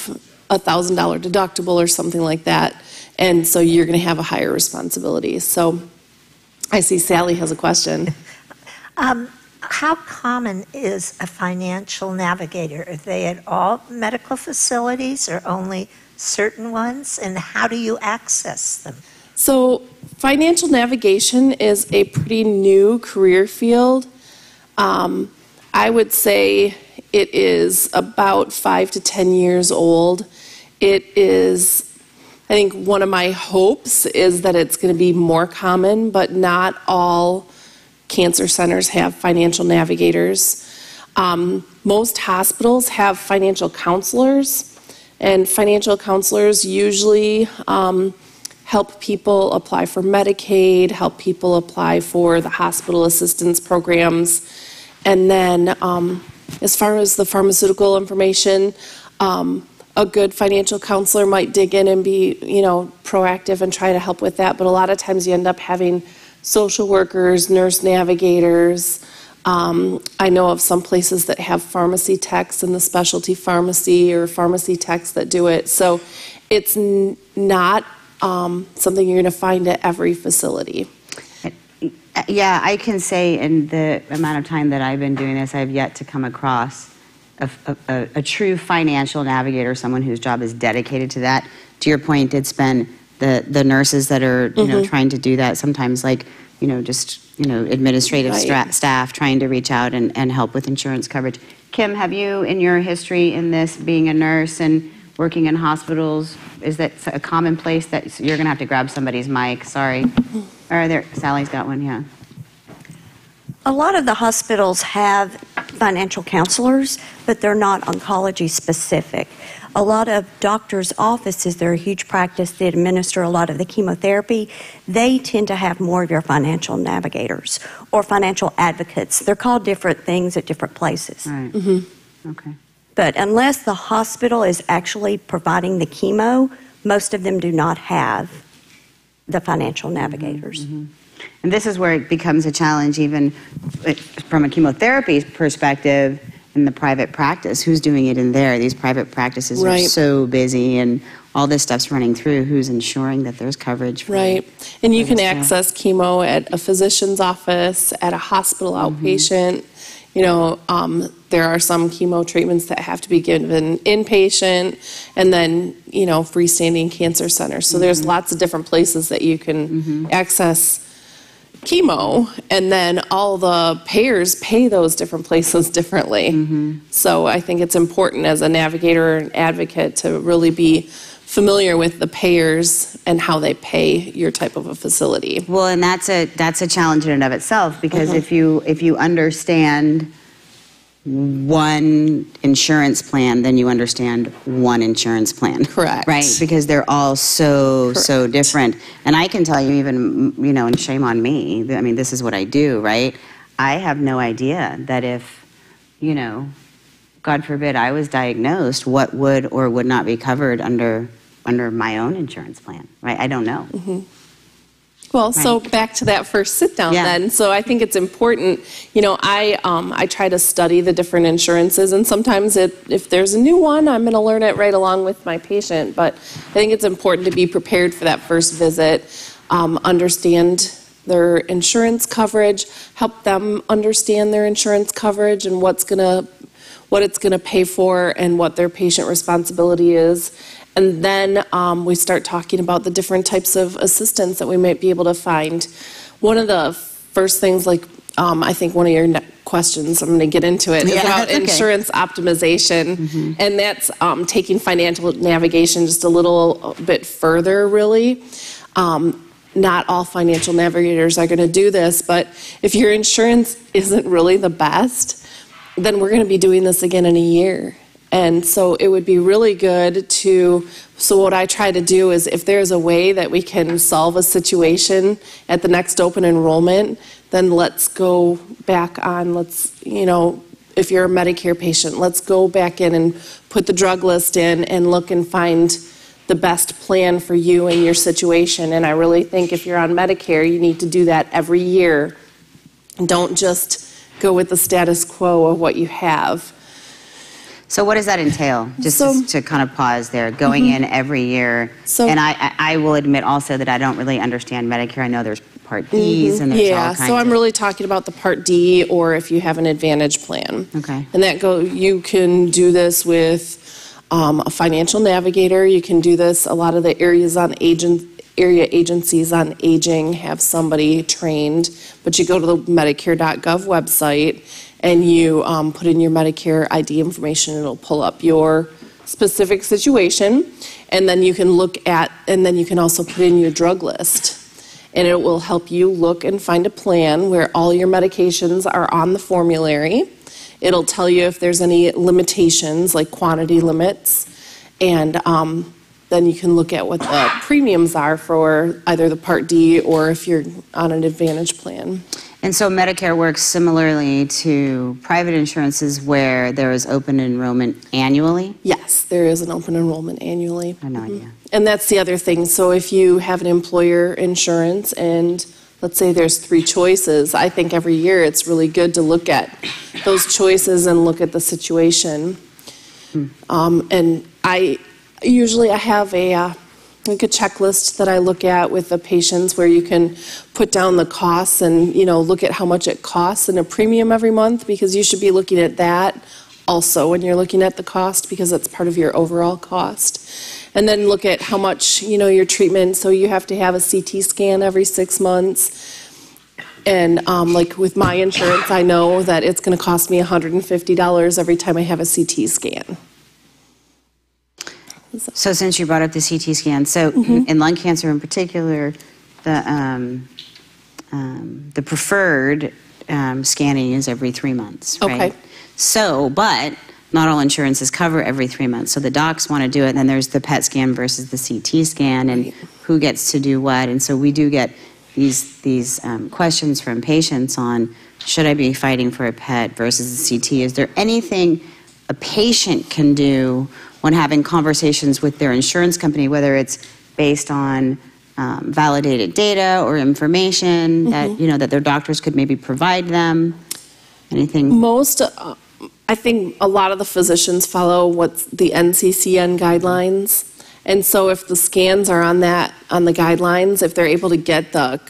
$1,000 deductible or something like that, and so you're going to have a higher responsibility. So I see Sally has a question. How common is a financial navigator? Are they at all medical facilities or only certain ones? And how do you access them? So financial navigation is a pretty new career field. I would say it is about 5 to 10 years old. It is, I think one of my hopes is that it's going to be more common, but not all cancer centers have financial navigators. Most hospitals have financial counselors, and financial counselors usually help people apply for Medicaid, help people apply for the hospital assistance programs. And then as far as the pharmaceutical information, A good financial counselor might dig in and be, proactive and try to help with that. But a lot of times you end up having social workers, nurse navigators. I know of some places that have pharmacy techs in the specialty pharmacy or pharmacy techs that do it. So it's not something you're going to find at every facility. Yeah, I can say in the amount of time that I've been doing this, I've yet to come across a true financial navigator, someone whose job is dedicated to that. To your point, it's been the nurses that are trying to do that. Sometimes administrative staff trying to reach out and help with insurance coverage. Kim, have you, in your history in this, being a nurse and working in hospitals, is that a common place that you're going to have to grab somebody's mic? Sorry. Or there, Sally's got one. Yeah. A lot of the hospitals have financial counselors, but they're not oncology specific. A lot of doctors' offices, they're a huge practice, they administer a lot of the chemotherapy. They tend to have more of your financial navigators or financial advocates. They're called different things at different places. Right. Okay. But unless the hospital is actually providing the chemo, most of them do not have the financial navigators. And this is where it becomes a challenge, even from a chemotherapy perspective, in the private practice. Who's doing it in there? These private practices are so busy, and all this stuff's running through. Who's ensuring that there's coverage for And you can access chemo at a physician's office, at a hospital outpatient. There are some chemo treatments that have to be given inpatient, and then, freestanding cancer centers. So there's lots of different places that you can access chemo, and then all the payers pay those different places differently. So I think it's important as a navigator and advocate to really be familiar with the payers and how they pay your type of a facility. Well, and that's a challenge in and of itself, because if you understand one insurance plan, then you understand one insurance plan. Correct. Right? Because they're all so different. And I can tell you, even, and shame on me, I mean, this is what I do, right? I have no idea that if, God forbid, I was diagnosed, what would or would not be covered under my own insurance plan, right? I don't know. Well, so back to that first sit down then. So I think it's important, I try to study the different insurances, and sometimes if there's a new one, I'm going to learn it right along with my patient. But I think it's important to be prepared for that first visit, understand their insurance coverage, help them understand their insurance coverage and what it's going to pay for and what their patient responsibility is. And then we start talking about the different types of assistance that we might be able to find. One of the first things, I think one of your questions, I'm going to get into it, is about insurance optimization. And that's taking financial navigation just a little bit further, really. Not all financial navigators are going to do this, but if your insurance isn't really the best, then we're going to be doing this again in a year. And so it would be really good so what I try to do is, if there's a way that we can solve a situation at the next open enrollment, then let's go back on, if you're a Medicare patient, let's go back in and put the drug list in and look and find the best plan for you and your situation. And I really think if you're on Medicare, you need to do that every year. Don't just go with the status quo of what you have. So what does that entail? Just to kind of pause there, going in every year. And I will admit also that I don't really understand Medicare. I know there's Part Ds and there's all kinds so I'm really talking about the Part D, or if you have an Advantage plan. Okay. And you can do this with a financial navigator. You can do this, a lot of the area agencies on aging have somebody trained, but you go to the Medicare.gov website and you put in your Medicare ID information, it'll pull up your specific situation, and then you can then you can also put in your drug list. And it will help you look and find a plan where all your medications are on the formulary. It'll tell you if there's any limitations, like quantity limits, and then you can look at what the premiums are for either the Part D or if you're on an Advantage plan. And so Medicare works similarly to private insurances where there is open enrollment annually? Yes, there is an open enrollment annually. I have no idea. And that's the other thing. So if you have an employer insurance and let's say there's 3 choices, I think every year it's really good to look at those choices and look at the situation. And I have a checklist that I look at with the patients where you can put down the costs and, look at how much it costs in a premium every month, because you should be looking at that also when you're looking at the cost, because that's part of your overall cost. And then look at how much, your treatment, so you have to have a CT scan every 6 months. And like with my insurance, I know that it's going to cost me $150 every time I have a CT scan. So since you brought up the CT scan, so in lung cancer in particular, the preferred scanning is every 3 months, right? Okay. So, but not all insurances cover every 3 months. So the docs want to do it, and then there's the PET scan versus the CT scan, and who gets to do what. And so we do get these questions from patients on, should I be fighting for a PET versus a CT? Is there anything a patient can do when having conversations with their insurance company, whether it's based on validated data or information that, that their doctors could maybe provide them? Anything? I think a lot of the physicians follow what's the NCCN guidelines. And so if the scans are on the guidelines, if they're able to get the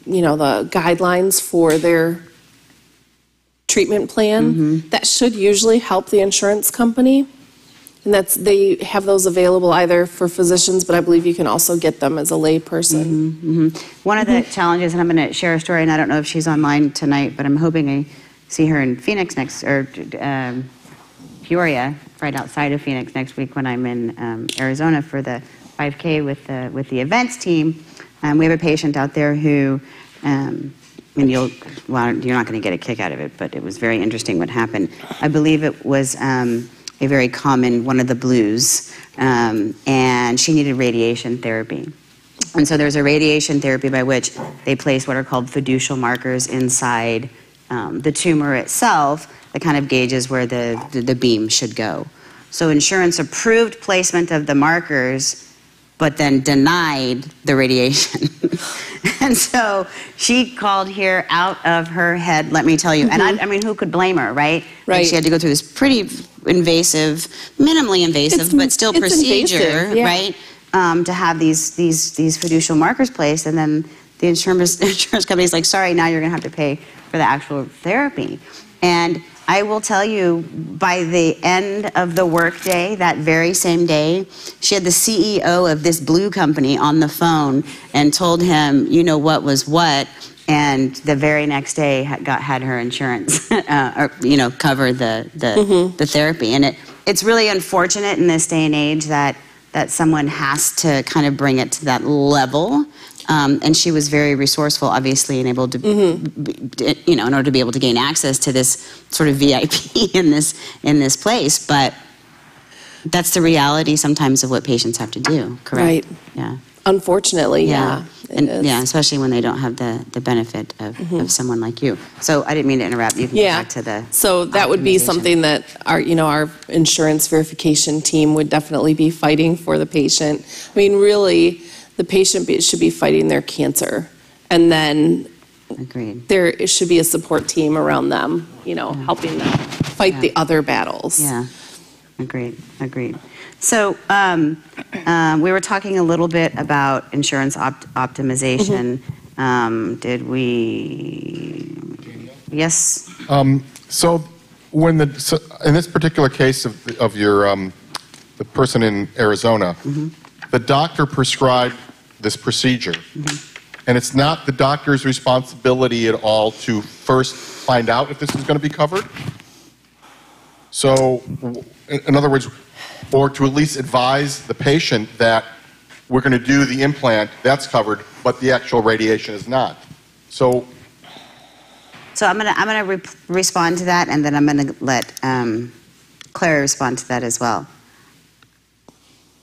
guidelines for their treatment plan, that should usually help the insurance company. And they have those available either for physicians, but I believe you can also get them as a lay person. One of the challenges, and I'm going to share a story, and I don't know if she's online tonight, but I'm hoping I see her in Phoenix Peoria, right outside of Phoenix next week when I'm in Arizona for the 5K with the events team. We have a patient out there who, and you're not going to get a kick out of it, but it was very interesting what happened. I believe it was a very common, one of the blues, and she needed radiation therapy. And so there's a radiation therapy by which they place what are called fiducial markers inside the tumor itself that kind of gauges where the beam should go. So insurance approved placement of the markers, but then denied the radiation. And so she called here out of her head, let me tell you. And I mean, who could blame her, right? Right. She had to go through this pretty invasive, minimally invasive, but still procedure, invasive, yeah. right? To have these fiducial markers placed, and then the insurance company's like, sorry, now you're going to have to pay for the actual therapy. And I will tell you, by the end of the workday, that very same day, she had the CEO of this blue company on the phone and told him, what was what, and the very next day had her insurance, cover the therapy. And it's really unfortunate in this day and age that someone has to kind of bring it to that level. And she was very resourceful, obviously, and able to, in order to be able to gain access to this sort of VIP in this place. But that's the reality sometimes of what patients have to do. Correct? Right. Yeah. Unfortunately, yeah. Yeah, especially when they don't have the benefit of someone like you. So I didn't mean to interrupt. You can go back to the. So that would be something that our insurance verification team would definitely be fighting for the patient. I mean, really, the patient should be fighting their cancer, and then there should be a support team around them, helping them fight the other battles. Yeah, agreed. So we were talking a little bit about insurance optimization. Did we? Yes. So in this particular case of your the person in Arizona, the doctor prescribed this procedure, and it's not the doctor's responsibility at all to first find out if this is going to be covered. So, in other words, or to at least advise the patient that we're going to do the implant, that's covered, but the actual radiation is not. So I'm gonna respond to that, and then I'm gonna let Clara respond to that as well.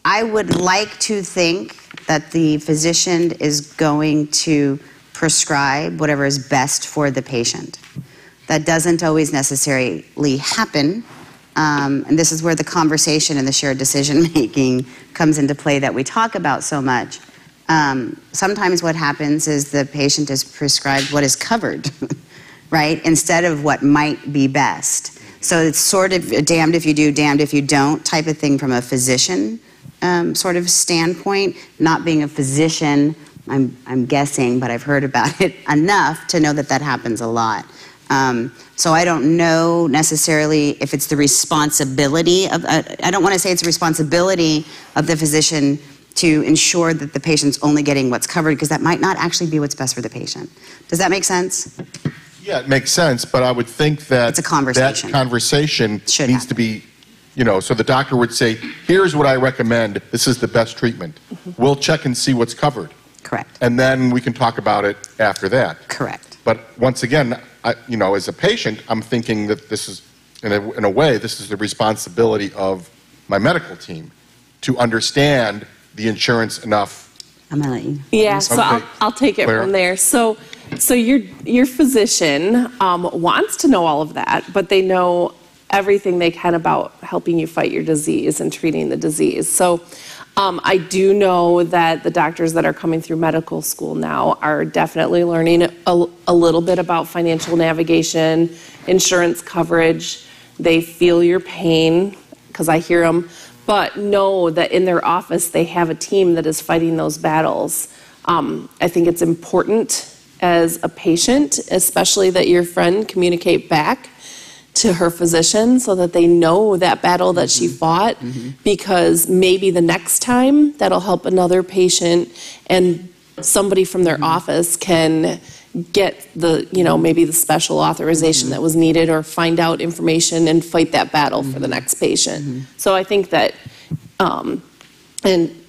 I would like to think that the physician is going to prescribe whatever is best for the patient. That doesn't always necessarily happen. And this is where the conversation and the shared decision-making comes into play that we talk about so much. Sometimes what happens is the patient is prescribed what is covered, right, instead of what might be best. So it's sort of a damned if you do, damned if you don't type of thing from a physician sort of standpoint. Not being a physician, I'm guessing, but I've heard about it enough to know that that happens a lot. So I don't know necessarily if it's the responsibility of, I don't want to say it's a responsibility of the physician to ensure that the patient's only getting what's covered, because that might not actually be what's best for the patient. Does that make sense? Yeah, it makes sense, but I would think that it's a conversation. That conversation needs to be, so the doctor would say, here's what I recommend, this is the best treatment. We'll check and see what's covered. Correct. And then we can talk about it after that. Correct. But once again, as a patient, I'm thinking that this is, in a way, this is the responsibility of my medical team to understand the insurance enough. I'm gonna let you. Yeah, so Okay. I'll take it Clara? from there. So your physician wants to know all of that, but they know everything they can about helping you fight your disease and treating the disease. So I do know that the doctors that are coming through medical school now are definitely learning a little bit about financial navigation, insurance coverage. They feel your pain, because I hear them, but know that in their office they have a team that is fighting those battles. I think it's important as a patient, especially that your friend communicate back to her physician so that they know that battle that she fought, because maybe the next time that'll help another patient and somebody from their office can get the, maybe the special authorization that was needed, or find out information and fight that battle for the next patient. So I think that, and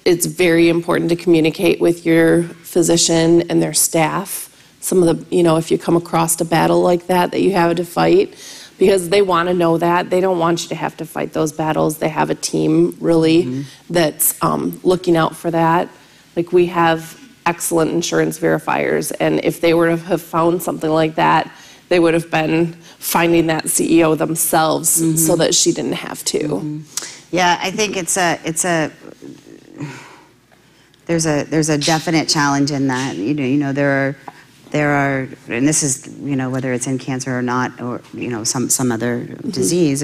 it's very important to communicate with your physician and their staff. Some of the, if you come across a battle like that you have to fight, because they want to know that. They don't want you to have to fight those battles. They have a team, really, that's looking out for that. Like, we have excellent insurance verifiers, and if they were to have found something like that, they would have been finding that CEO themselves so that she didn't have to. Yeah, I think there's a definite challenge in that. There are, and this is, whether it's in cancer or not, or, some other disease,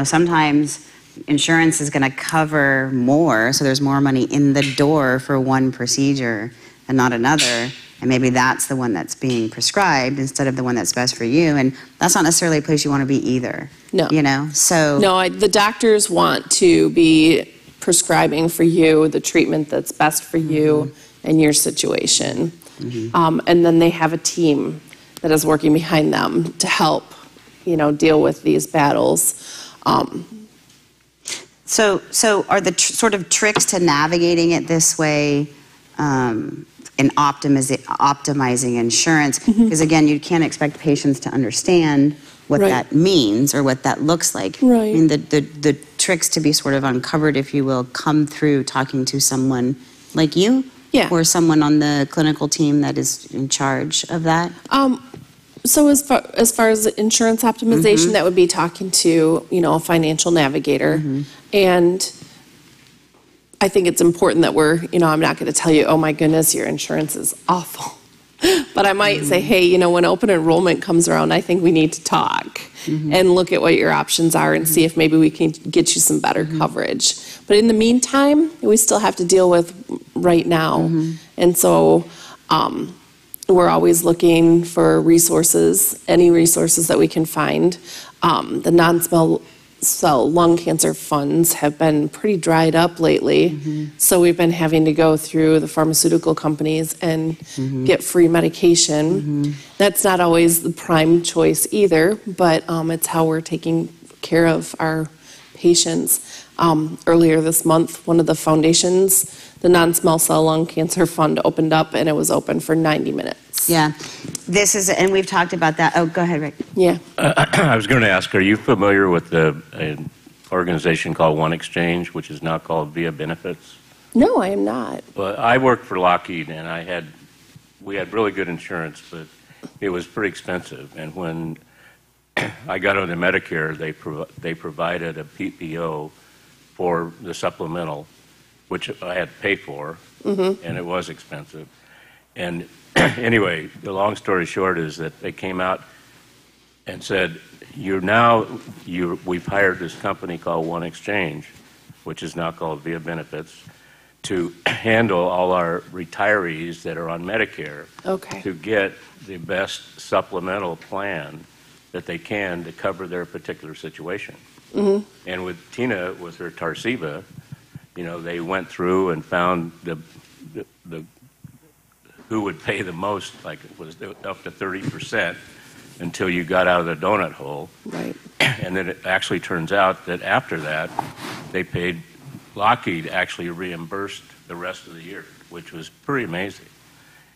sometimes insurance is going to cover more, so there's more money in the door for one procedure and not another, and maybe that's the one that's being prescribed instead of the one that's best for you, and that's not necessarily a place you want to be either. No. So... No, the doctors want to be prescribing for you the treatment that's best for you and your situation. And then they have a team that is working behind them to help, deal with these battles. So are the sort of tricks to navigating it this way in optimizing insurance? Because again, you can't expect patients to understand what that means or what that looks like. I mean, the tricks to be sort of uncovered, if you will, come through talking to someone like you. Yeah. Or someone on the clinical team that is in charge of that? So as far as insurance optimization, that would be talking to, a financial navigator. And I think it's important that we're, I'm not going to tell you, oh my goodness, your insurance is awful. But I might say, hey, when open enrollment comes around, I think we need to talk and look at what your options are and see if maybe we can get you some better coverage. But in the meantime, we still have to deal with right now. And so we're always looking for resources, any resources that we can find. The non-small cell lung cancer funds have been pretty dried up lately. So we've been having to go through the pharmaceutical companies and get free medication. That's not always the prime choice either, but it's how we're taking care of our patients. Earlier this month, one of the foundations, the non-small cell lung cancer fund, opened up, and it was open for 90 minutes. Yeah. This is, and we've talked about that. Oh, go ahead, Rick. Yeah. I was going to ask, are you familiar with an organization called One Exchange, which is now called Via Benefits? No, I am not. Well, I worked for Lockheed, and I had we had really good insurance, but it was pretty expensive. And when I got onto Medicare, they provided a PPO for the supplemental, which I had to pay for, and it was expensive. And anyway, the long story short is that they came out and said, we've hired this company called One Exchange, which is now called Via Benefits, to handle all our retirees that are on Medicare to get the best supplemental plan that they can to cover their particular situation. And with Tina, with her Tarceva, they went through and found the who would pay the most, like it was up to 30% until you got out of the donut hole. Right. And then it actually turns out that after that, Lockheed actually reimbursed the rest of the year, which was pretty amazing.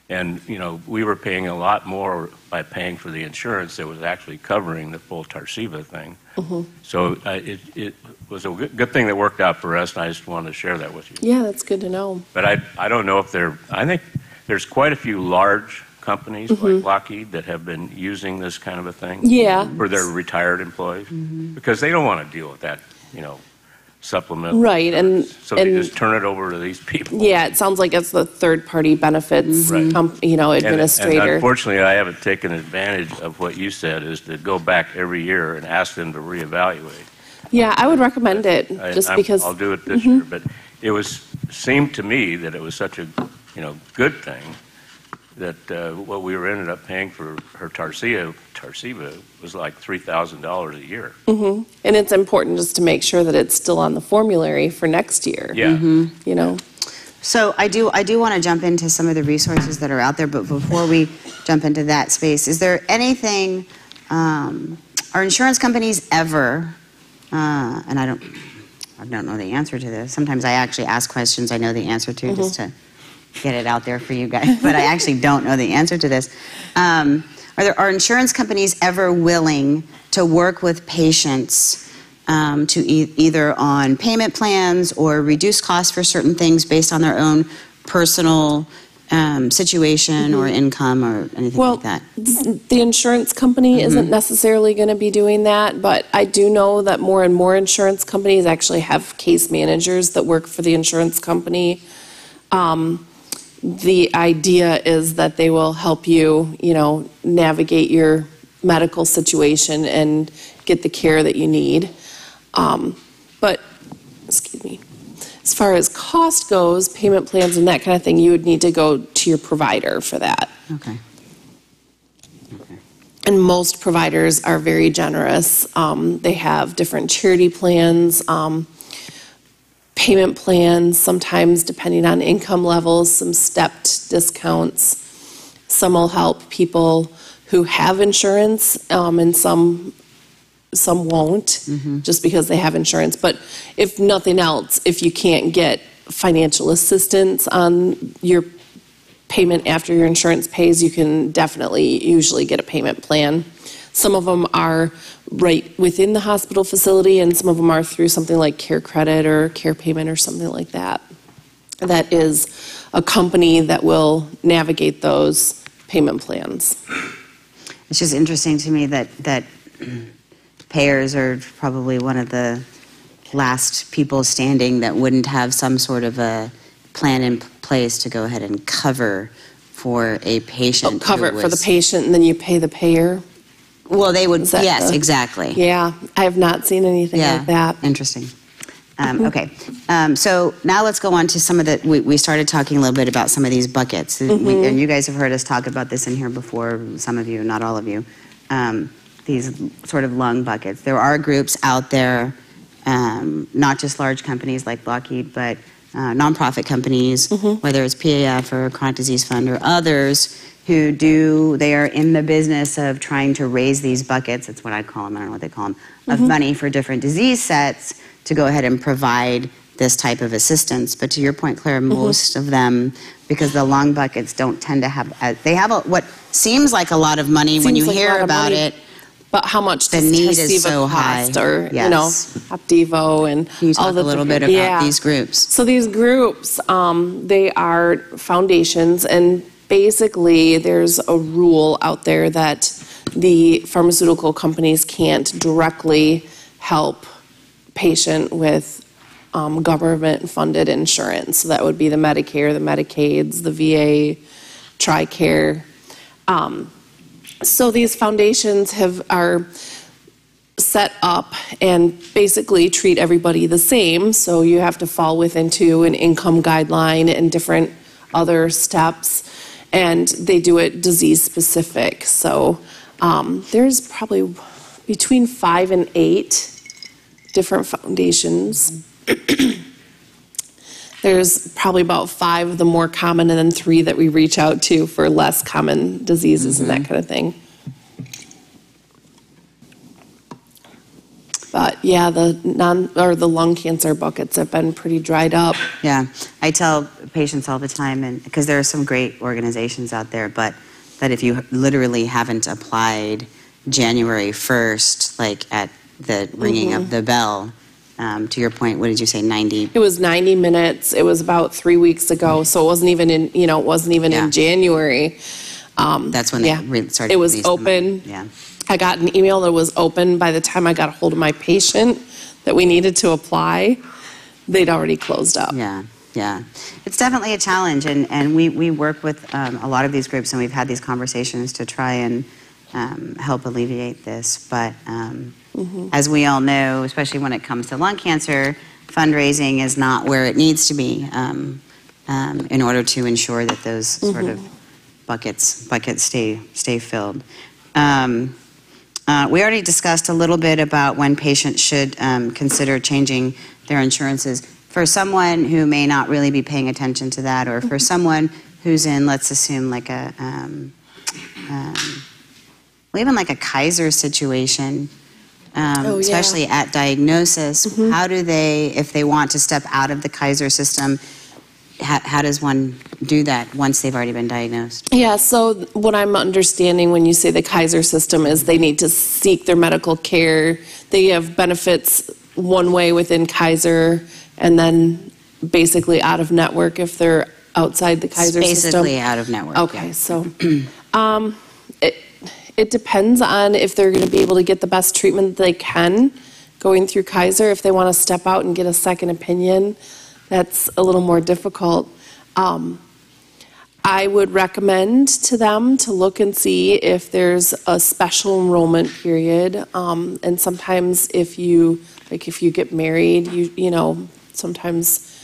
And, we were paying a lot more by paying for the insurance that was actually covering the full Tarceva thing. So it was a good thing that worked out for us, and I just wanted to share that with you. Yeah, that's good to know. But I don't know if I think there's quite a few large companies like Lockheed that have been using this kind of a thing for their retired employees because they don't want to deal with that, supplemental. Right, and they just turn it over to these people. Yeah, it sounds like it's the third-party benefits, administrator. And unfortunately, I haven't taken advantage of what you said, is to go back every year and ask them to reevaluate. Yeah, I would recommend it, because I'll do it this year, but it seemed to me that it was such a good thing that what we ended up paying for her Tarceva was like $3,000 a year. And it's important just to make sure that it's still on the formulary for next year. Yeah. So I do want to jump into some of the resources that are out there, but before we jump into that space, is there anything, are insurance companies ever, and I don't know the answer to this. Sometimes I actually ask questions I know the answer to just to get it out there for you guys, but I actually don't know the answer to this. Are insurance companies ever willing to work with patients to either on payment plans or reduce costs for certain things based on their own personal situation or income or anything like that? The insurance company isn't necessarily going to be doing that, but I do know that more and more insurance companies actually have case managers that work for the insurance company. The idea is that they will help you, navigate your medical situation and get the care that you need. But, excuse me, as far as cost goes, payment plans and that kind of thing, you would need to go to your provider for that. Okay. And most providers are very generous. They have different charity plans, payment plans, sometimes depending on income levels, some stepped discounts. Some will help people who have insurance, and some won't, just because they have insurance. But if nothing else, if you can't get financial assistance on your payment after your insurance pays, you can definitely usually get a payment plan. Some of them are right within the hospital facility, and some of them are through something like Care Credit or Care Payment or something like that. That is a company that will navigate those payment plans. It's just interesting to me that payers are probably one of the last people standing that wouldn't have some sort of a plan in place to go ahead and cover for a patient. Cover it for the patient, and then you pay the payer. Well, they would, yes, exactly. Yeah, I have not seen anything like that. Interesting. Okay, so now let's go on to some of the, we started talking a little bit about some of these buckets. And you guys have heard us talk about this in here before, some of you, not all of you, these sort of lung buckets. There are groups out there, not just large companies like Lockheed, but nonprofit companies, whether it's PAF or Chronic Disease Fund or others, they are in the business of trying to raise these buckets, that's what I call them, I don't know what they call them, of money for different disease sets to go ahead and provide this type of assistance. But to your point, Claire, most of them, because the lung buckets don't tend to have, they have what seems like a lot of money when you hear about it. But how much the does need Tarceva is so cost, high. or Opdivo, and Can you talk all the a little bit about these groups? So these groups, they are foundations, and basically there's a rule out there that the pharmaceutical companies can't directly help patient with government-funded insurance. So that would be the Medicare, the Medicaids, the VA, TRICARE. So these foundations are set up and basically treat everybody the same. So you have to fall within an income guideline and different other steps. And they do it disease-specific. So there's probably between 5 and 8 different foundations. There's probably about 5 of the more common and then 3 that we reach out to for less common diseases and that kind of thing. But yeah, the lung cancer buckets have been pretty dried up. Yeah, I tell patients all the time, and because there are some great organizations out there, but that if you literally haven't applied January 1st, like at the ringing of the bell, to your point, what did you say, 90? It was 90 minutes. It was about 3 weeks ago, so it wasn't even in, it wasn't even in January. That's when they started. It was open. Yeah. I got an email that was open by the time I got a hold of my patient that we needed to apply. They'd already closed up. Yeah, yeah. It's definitely a challenge, and we work with a lot of these groups, and we've had these conversations to try and help alleviate this. But as we all know, especially when it comes to lung cancer, fundraising is not where it needs to be in order to ensure that those sort of buckets stay filled. We already discussed a little bit about when patients should consider changing their insurances. For someone who may not really be paying attention to that, or for someone who's in, let's assume, like a, even like a Kaiser situation, especially at diagnosis, how do they, if they want to step out of the Kaiser system, how does one do that once they've already been diagnosed? Yeah, so what I'm understanding when you say the Kaiser system is they need to seek their medical care. They have benefits one way within Kaiser and then basically out of network if they're outside the Kaiser system. Basically out of network. Okay, so it depends on if they're going to be able to get the best treatment they can going through Kaiser. If they want to step out and get a second opinion, that's a little more difficult. I would recommend to them to look and see if there's a special enrollment period. And sometimes if you get married, sometimes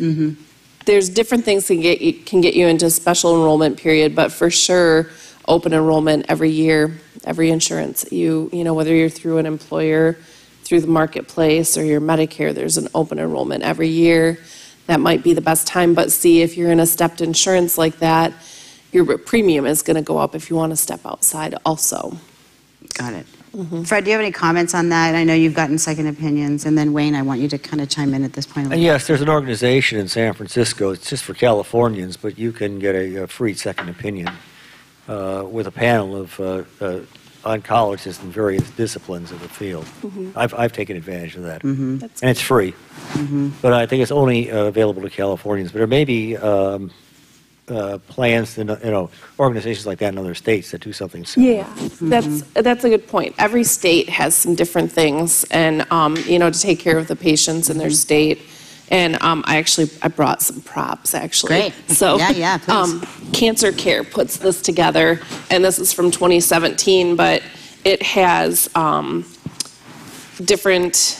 there's different things that can get you into a special enrollment period, but for sure, open enrollment every year, every insurance. Whether you're through an employer, through the marketplace, or your Medicare, there's an open enrollment every year. That might be the best time, but see, if you're in a stepped insurance like that, your premium is going to go up if you want to step outside also. Got it. Fred, do you have any comments on that? I know you've gotten second opinions, and then Wayne, I want you to kind of chime in at this point. Yes, there's an organization in San Francisco. It's just for Californians, but you can get a free second opinion with a panel of oncologists in various disciplines of the field. I've taken advantage of that, and it's free. But I think it's only available to Californians. But there may be plans, organizations like that in other states that do something similar. Yeah, that's a good point. Every state has some different things, and to take care of the patients in their state. And I brought some props actually. Great. So yeah, please. Cancer Care puts this together, and this is from 2017, but it has different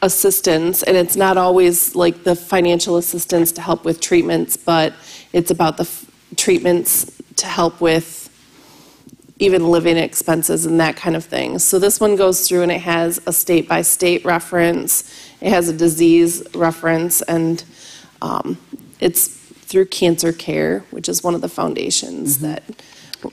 assistance, and it's not always like the financial assistance to help with treatments, but it's about the treatments to help with even living expenses and that kind of thing. So this one goes through and it has a state-by-state reference, it has a disease reference, and it's through Cancer Care, which is one of the foundations that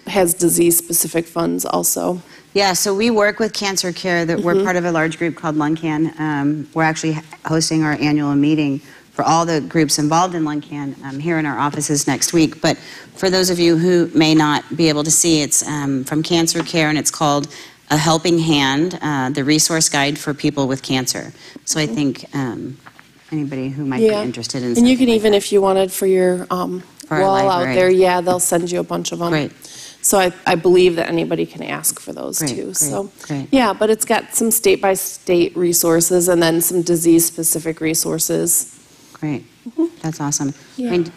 has disease-specific funds also. Yeah, so we work with Cancer Care. We're part of a large group called LungCan. We're actually hosting our annual meeting for all the groups involved in LungCan here in our offices next week. But for those of you who may not be able to see, it's from Cancer Care, and it's called A Helping Hand, the resource guide for people with cancer. So I think anybody who might be interested in and you can even, if you wanted for your our wall library. out there, yeah, they'll send you a bunch of them. Great. So I believe that anybody can ask for those Great, too. great, So great. yeah, but it's got some state-by-state resources and then some disease-specific resources. Great. That's awesome. Yeah. And,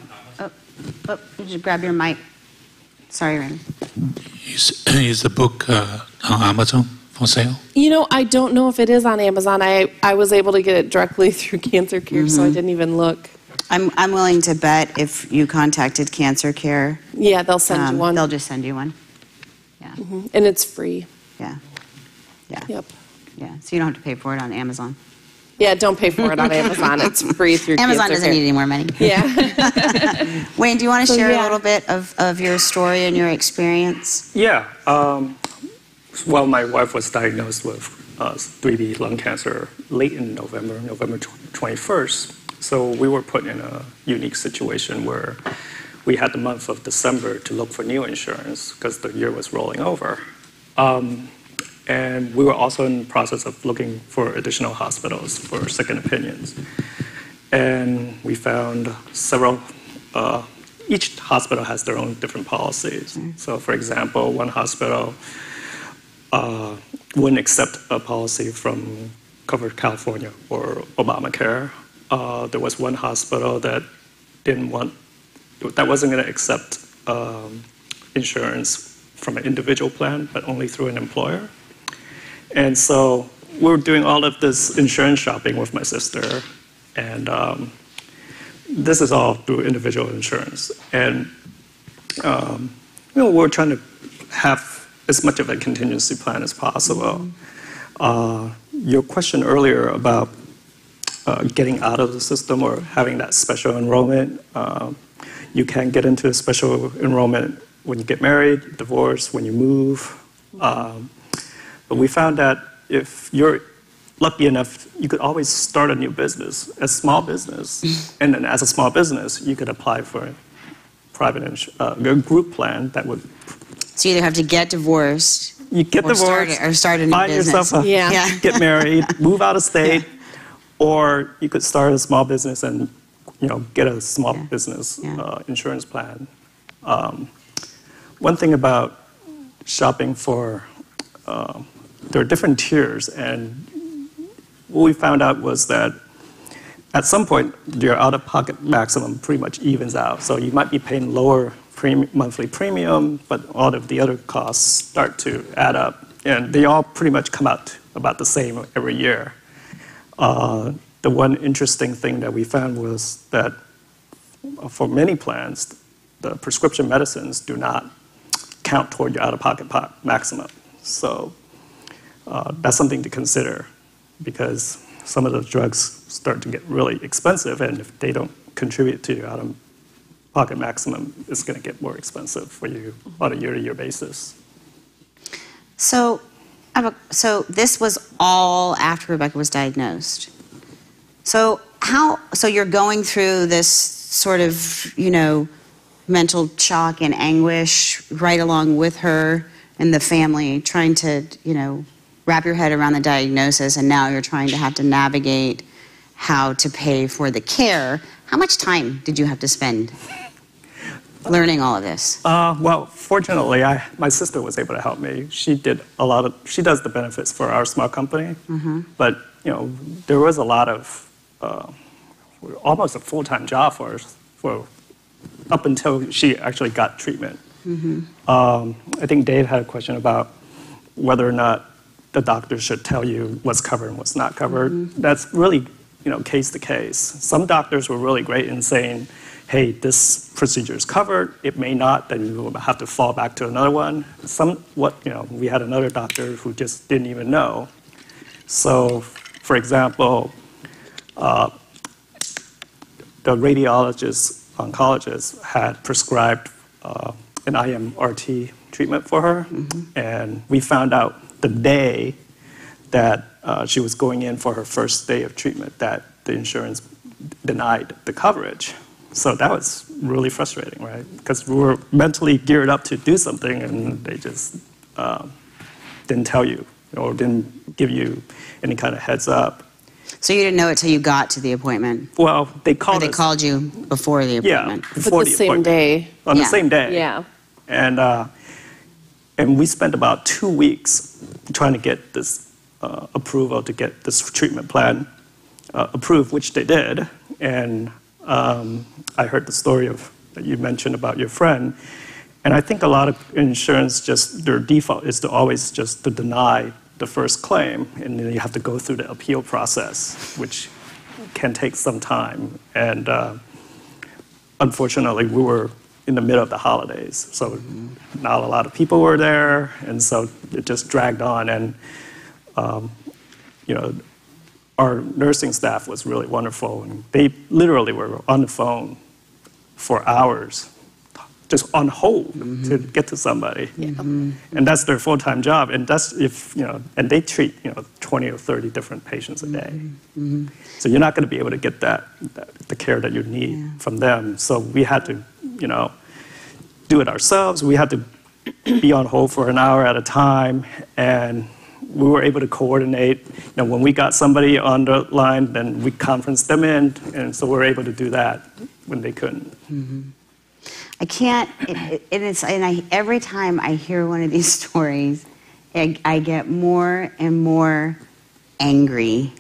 you should grab your mic. Sorry, Raymond. Is the book on Amazon for sale? You know, I don't know if it is on Amazon. I was able to get it directly through Cancer Care, so I didn't even look. I'm willing to bet if you contacted Cancer Care, Yeah, they'll send you one. they'll just send you one. And it's free. Yeah. Yeah. Yep. Yeah. So you don't have to pay for it on Amazon. Yeah, don't pay for it on Amazon. It's free through Amazon Cancer doesn't Care. need any more money. Yeah. Wayne, do you want to So, share a yeah. little bit of your story and your experience? Yeah. Well, my wife was diagnosed with 3D lung cancer late in November 21st. So we were put in a unique situation where we had the month of December to look for new insurance because the year was rolling over. And we were also in the process of looking for additional hospitals for second opinions. And we found several, each hospital has their own different policies. So for example, one hospital wouldn't accept a policy from Covered California or Obamacare. There was one hospital that wasn't going to accept insurance from an individual plan, but only through an employer. And so we were doing all of this insurance shopping with my sister, and this is all through individual insurance. And we're trying to have as much of a contingency plan as possible. Your question earlier about getting out of the system or having that special enrollment, you can get into a special enrollment when you get married, divorce, when you move. But we found that if you're lucky enough, you could always start a new business, a small business. And then as a small business, you could apply for a private a group plan that would... So you either have to get divorced, you get divorced, start a new find business. yourself get married, move out of state, or you could start a small business and get a small business insurance plan. One thing about shopping for, there are different tiers, and what we found out was that at some point your out-of-pocket maximum pretty much evens out. So you might be paying lower monthly premium, but all of the other costs start to add up, and they all pretty much come out about the same every year. The one interesting thing that we found was that for many plans, the prescription medicines do not count toward your out-of-pocket maximum. So that's something to consider, because some of the drugs start to get really expensive, and if they don't contribute to your out-of-pocket maximum, it's going to get more expensive for you on a year-to-year basis. So this was all after Rebecca was diagnosed. So you're going through this sort of, mental shock and anguish right along with her and the family, trying to, wrap your head around the diagnosis, and now you're trying to have to navigate how to pay for the care. How much time did you have to spend learning all of this? Well, fortunately, my sister was able to help me. She does the benefits for our small company, but there was a lot of almost a full-time job for up until she actually got treatment. I think Dave had a question about whether or not the doctor should tell you what's covered and what's not covered. That's really, case to case. Some doctors were really great in saying, hey, this procedure is covered, it may not, then you will have to fall back to another one. We had another doctor who just didn't even know. So, for example, the radiologist, oncologist had prescribed an IMRT treatment for her, and we found out the day that she was going in for her first day of treatment that the insurance denied the coverage. So that was really frustrating, right? Because we were mentally geared up to do something, and they just didn't tell you or didn't give you any kind of heads up. So you didn't know it till you got to the appointment? Well, they called Or they us. called you before the appointment? Yeah, before the same appointment. day. On the Yeah. same day. Yeah. And we spent about 2 weeks trying to get this approval to get this treatment plan approved, which they did. And I heard the story that you mentioned about your friend. And I think a lot of insurance, just their default is to always just to deny the first claim, and then you have to go through the appeal process, which can take some time. And unfortunately, we were in the middle of the holidays, so not a lot of people were there, and so it just dragged on. And our nursing staff was really wonderful, and they literally were on the phone for hours, just on hold to get to somebody. And that's their full-time job, and that's and they treat 20 or 30 different patients a day. So you're not going to be able to get the care that you need from them. So we had to do it ourselves. We had to be on hold for an hour at a time, and we were able to coordinate. When we got somebody on the line, then we conferenced them in, and so we're able to do that when they couldn't. I can't, every time I hear one of these stories, I get more and more angry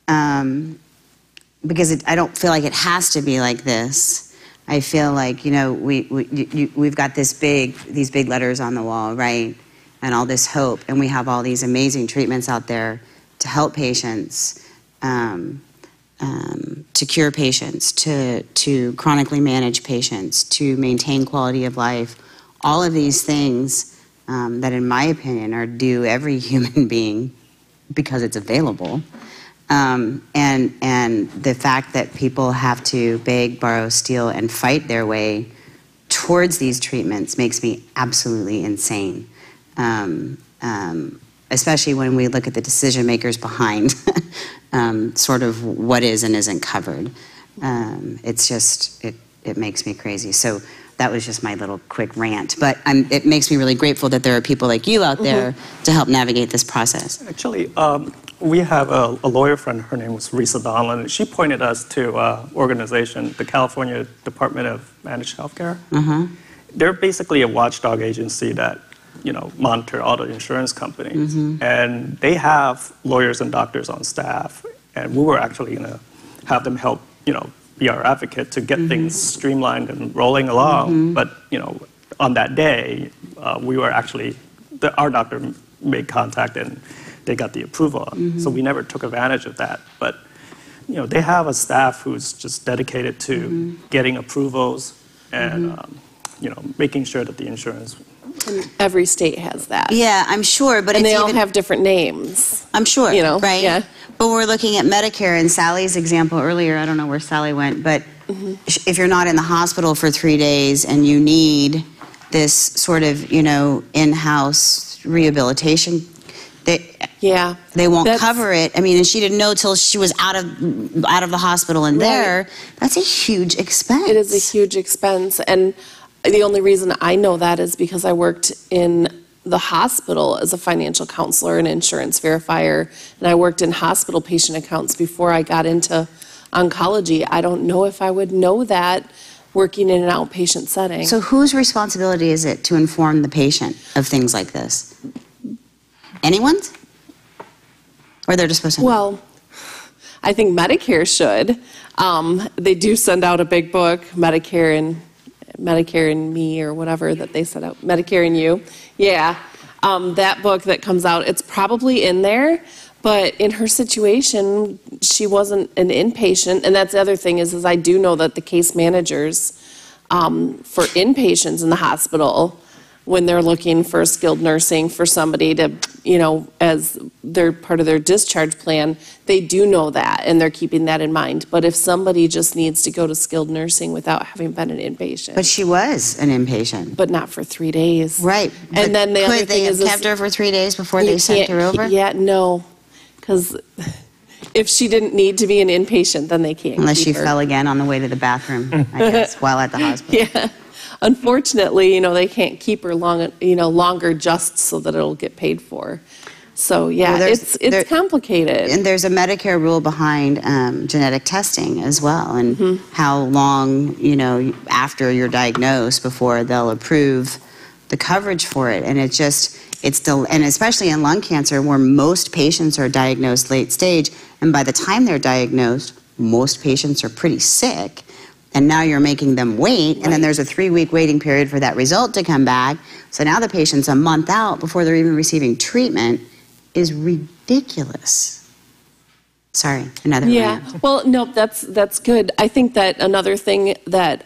because I don't feel like it has to be like this. I feel like, we've got these big letters on the wall, right? And all this hope, and we have all these amazing treatments out there to help patients, to cure patients, to chronically manage patients, to maintain quality of life. All of these things that, in my opinion, are due every human being because it's available. And the fact that people have to beg, borrow, steal, and fight their way towards these treatments makes me absolutely insane. Especially when we look at the decision makers behind sort of what is and isn't covered. It's just, it makes me crazy. So that was just my little quick rant. But it makes me really grateful that there are people like you out there to help navigate this process. Actually, we have a lawyer friend, her name was Risa Donlan, and she pointed us to an organization, the California Department of Managed Healthcare. They're basically a watchdog agency that monitor all the insurance companies. And they have lawyers and doctors on staff. And we were actually going to have them help, be our advocate to get things streamlined and rolling along. But, on that day, we were actually, our doctor made contact and they got the approval. So we never took advantage of that. But, they have a staff who's just dedicated to getting approvals and, making sure that the insurance. And every state has that. Yeah, I'm sure, but and they all have different names. I'm sure, right? Yeah. But we're looking at Medicare, and Sally's example earlier, I don't know where Sally went, but if you're not in the hospital for 3 days and you need this sort of, in-house rehabilitation, they won't cover it. I mean, and she didn't know till she was out of the hospital and there. That's a huge expense. It is a huge expense, and the only reason I know that is because I worked in the hospital as a financial counselor and insurance verifier, and I worked in hospital patient accounts before I got into oncology. I don't know if I would know that working in an outpatient setting. So whose responsibility is it to inform the patient of things like this? Anyone's? Or they're just supposed to know? Well, I think Medicare should. They do send out a big book, Medicare and Me, or whatever that they sent out, Medicare and You. Yeah, that book that comes out, it's probably in there, but in her situation, she wasn't an inpatient, and that's the other thing is I do know that the case managers for inpatients in the hospital, when they're looking for skilled nursing for somebody to, as they're part of their discharge plan, they do know that and they're keeping that in mind. But if somebody just needs to go to skilled nursing without having been an inpatient. But she was an inpatient. But not for 3 days. Right. And then the other could thing they is have kept her for 3 days before they sent her over? Yeah, no. Because if she didn't need to be an inpatient, then they can't Unless she keep her. fell again on the way to the bathroom, I guess, while at the hospital. Yeah. Unfortunately, they can't keep her longer just so that it'll get paid for. So yeah, Well, it's complicated. And there's a Medicare rule behind genetic testing as well, and how long, after you're diagnosed before they'll approve the coverage for it. And and especially in lung cancer, where most patients are diagnosed late stage, and by the time they're diagnosed, most patients are pretty sick. And now you're making them wait, and then there's a 3-week waiting period for that result to come back. So now the patient's a month out before they're even receiving treatment. Is ridiculous. Sorry, another rant. Well, no, that's good. I think that another thing that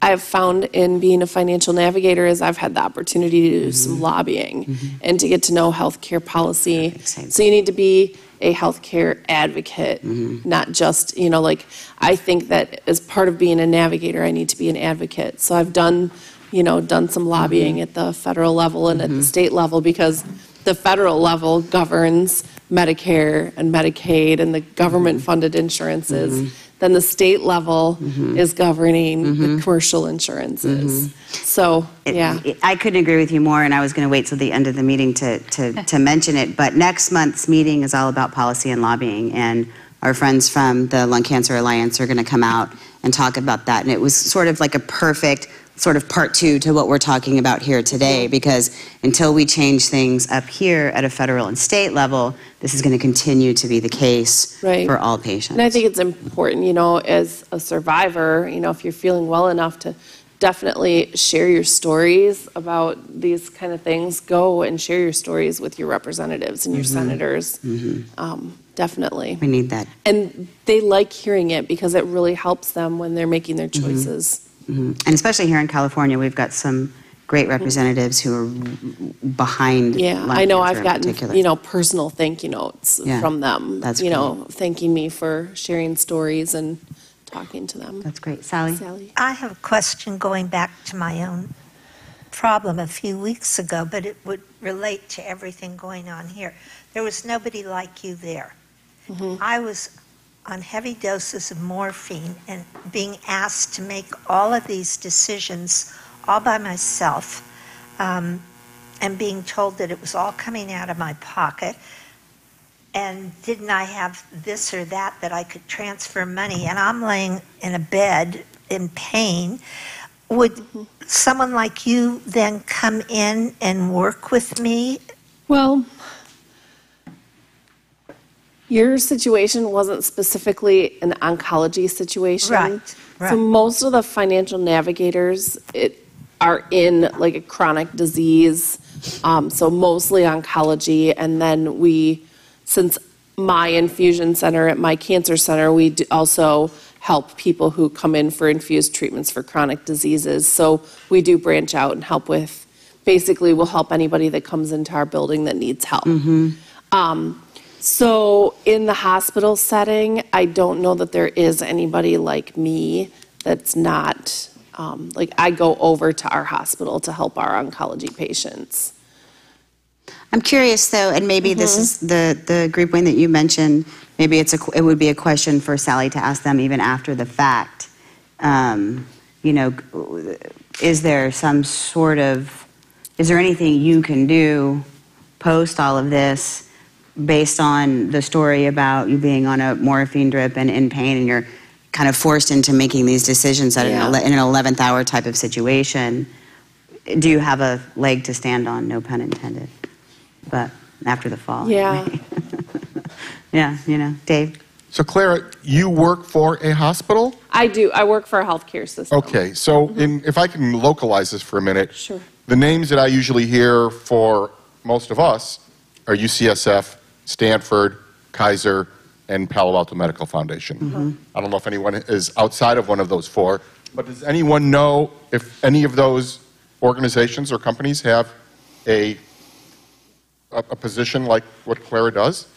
I've found in being a financial navigator is I've had the opportunity to do some lobbying and to get to know healthcare policy. So you need to be a healthcare advocate, not just, I think that as part of being a navigator, I need to be an advocate. So I've done some lobbying at the federal level and at the state level, because the federal level governs Medicare and Medicaid and the government-funded insurances. Then the state level is governing the commercial insurances. So, yeah. I couldn't agree with you more, and I was going to wait till the end of the meeting to mention it. But next month's meeting is all about policy and lobbying, and our friends from the Lung Cancer Alliance are going to come out and talk about that. And it was sort of like a perfect sort of part 2 to what we're talking about here today, because until we change things up here at a federal and state level, this is going to continue to be the case for all patients. And I think it's important, as a survivor, if you're feeling well enough to definitely share your stories about these kind of things, go and share your stories with your representatives and your senators. Definitely. We need that. And they like hearing it because it really helps them when they're making their choices. And especially here in California, we've got some great representatives who are behind. Yeah, I know I've gotten, personal thank you notes from them, That's thanking me for sharing stories and talking to them. That's great. Sally? I have a question going back to my own problem a few weeks ago, but it would relate to everything going on here. There was nobody like you there. I was on heavy doses of morphine and being asked to make all of these decisions all by myself, and being told that it was all coming out of my pocket, and didn't I have this or that I could transfer money, and I'm laying in a bed in pain. Would someone like you then come in and work with me? Well, your situation wasn't specifically an oncology situation. Right. So most of the financial navigators are in like a chronic disease, so mostly oncology. And then since my infusion center at my cancer center, we also help people who come in for infused treatments for chronic diseases. So we do branch out and help with, basically we'll help anybody that comes into our building that needs help. So in the hospital setting, I don't know that there is anybody like me that's not, I go over to our hospital to help our oncology patients. I'm curious though, and maybe this is the group Wayne that you mentioned, maybe it would be a question for Sally to ask them even after the fact. Is there anything you can do post all of this based on the story about you being on a morphine drip and in pain, and you're kind of forced into making these decisions in an 11th hour type of situation? Do you have a leg to stand on? No pun intended. But after the fall. Yeah. Yeah, Dave? So Clara, you work for a hospital? I do. I work for a healthcare system. Okay, so if I can localize this for a minute. Sure. The names that I usually hear for most of us are UCSF, Stanford, Kaiser, and Palo Alto Medical Foundation. I don't know if anyone is outside of one of those 4, but does anyone know if any of those organizations or companies have a position like what Clara does?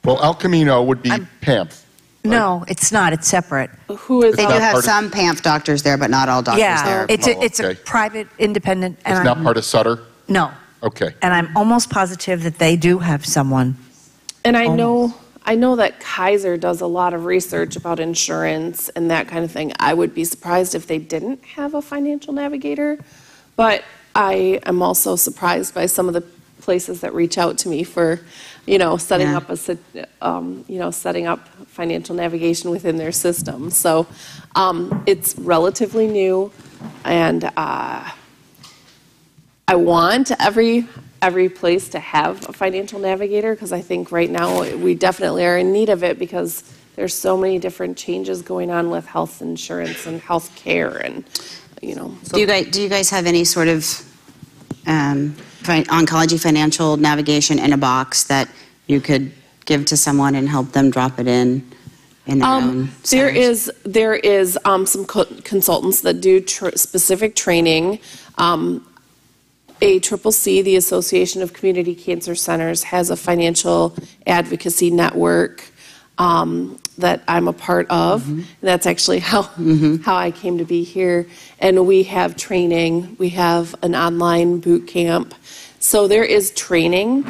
Well, El Camino would be PAMF. No, it's not. It's separate. Who is They do have some PAMF doctors there, but not all doctors there. It's a private, independent. And it's not part of Sutter? No. Okay. And I'm almost positive that they do have someone. And I know that Kaiser does a lot of research about insurance and that kind of thing. I would be surprised if they didn't have a financial navigator. But I am also surprised by some of the places that reach out to me for, setting Yeah. up setting up financial navigation within their system. So it's relatively new, and I want every place to have a financial navigator, because I think right now we definitely are in need of it, because there's so many different changes going on with health insurance and health care, and Do you guys have any sort of oncology financial navigation in a box that you could give to someone and help them drop it in their own centers? There is some consultants that do specific training. ACCC, the Association of Community Cancer Centers, has a financial advocacy network that I'm a part of. And that's actually how I came to be here. And we have training. We have an online boot camp. So there is training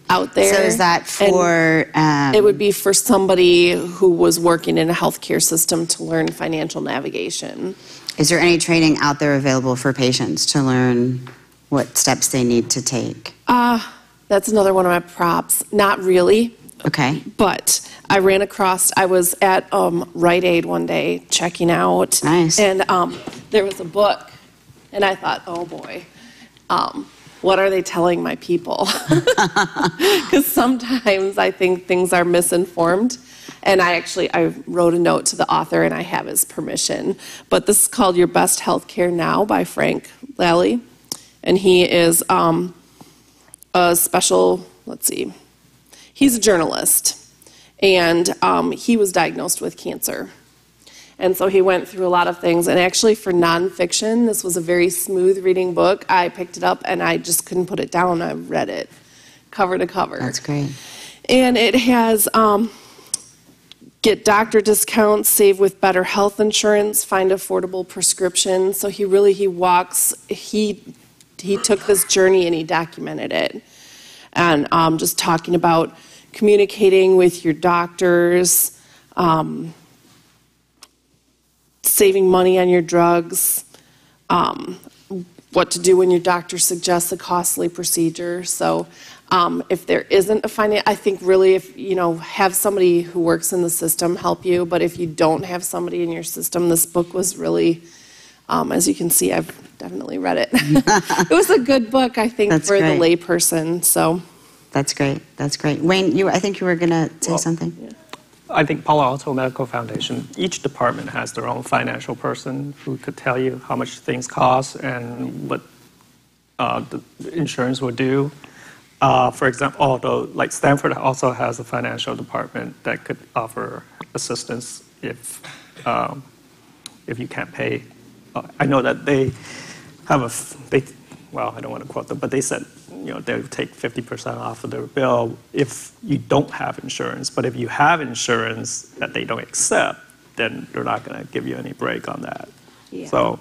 out there. So is that for... it would be for somebody who was working in a healthcare system to learn financial navigation. Is there any training out there available for patients to learn what steps they need to take? That's another one of my props. Not really. Okay. But I was at Rite Aid one day checking out. Nice. And there was a book, and I thought, oh boy, what are they telling my people? Because sometimes I think things are misinformed. And I wrote a note to the author, and I have his permission. But this is called Your Best Healthcare Now by Frank Lally. And he is a special, he's a journalist. And he was diagnosed with cancer. And so he went through a lot of things. And actually, for nonfiction, this was a very smooth reading book. I picked it up, and I just couldn't put it down. I read it cover to cover. That's great. And it has get doctor discounts, save with better health insurance, find affordable prescriptions. So he took this journey and he documented it. And just talking about communicating with your doctors, saving money on your drugs, what to do when your doctor suggests a costly procedure. So if there isn't I think really if, have somebody who works in the system help you, but if you don't have somebody in your system, this book was really, as you can see, I've definitely read it. It was a good book, I think, That's for great. the layperson, so. That's great. That's great. Wayne, I think you were going to say something. Yeah. I think Palo Alto Medical Foundation, each department has their own financial person who could tell you how much things cost and what the insurance will do. For example, although like Stanford also has a financial department that could offer assistance if you can't pay. I know that they have well, I don't want to quote them, but they said they would take 50% off of their bill if you don't have insurance. But if you have insurance that they don't accept, then they're not going to give you any break on that. Yeah. So,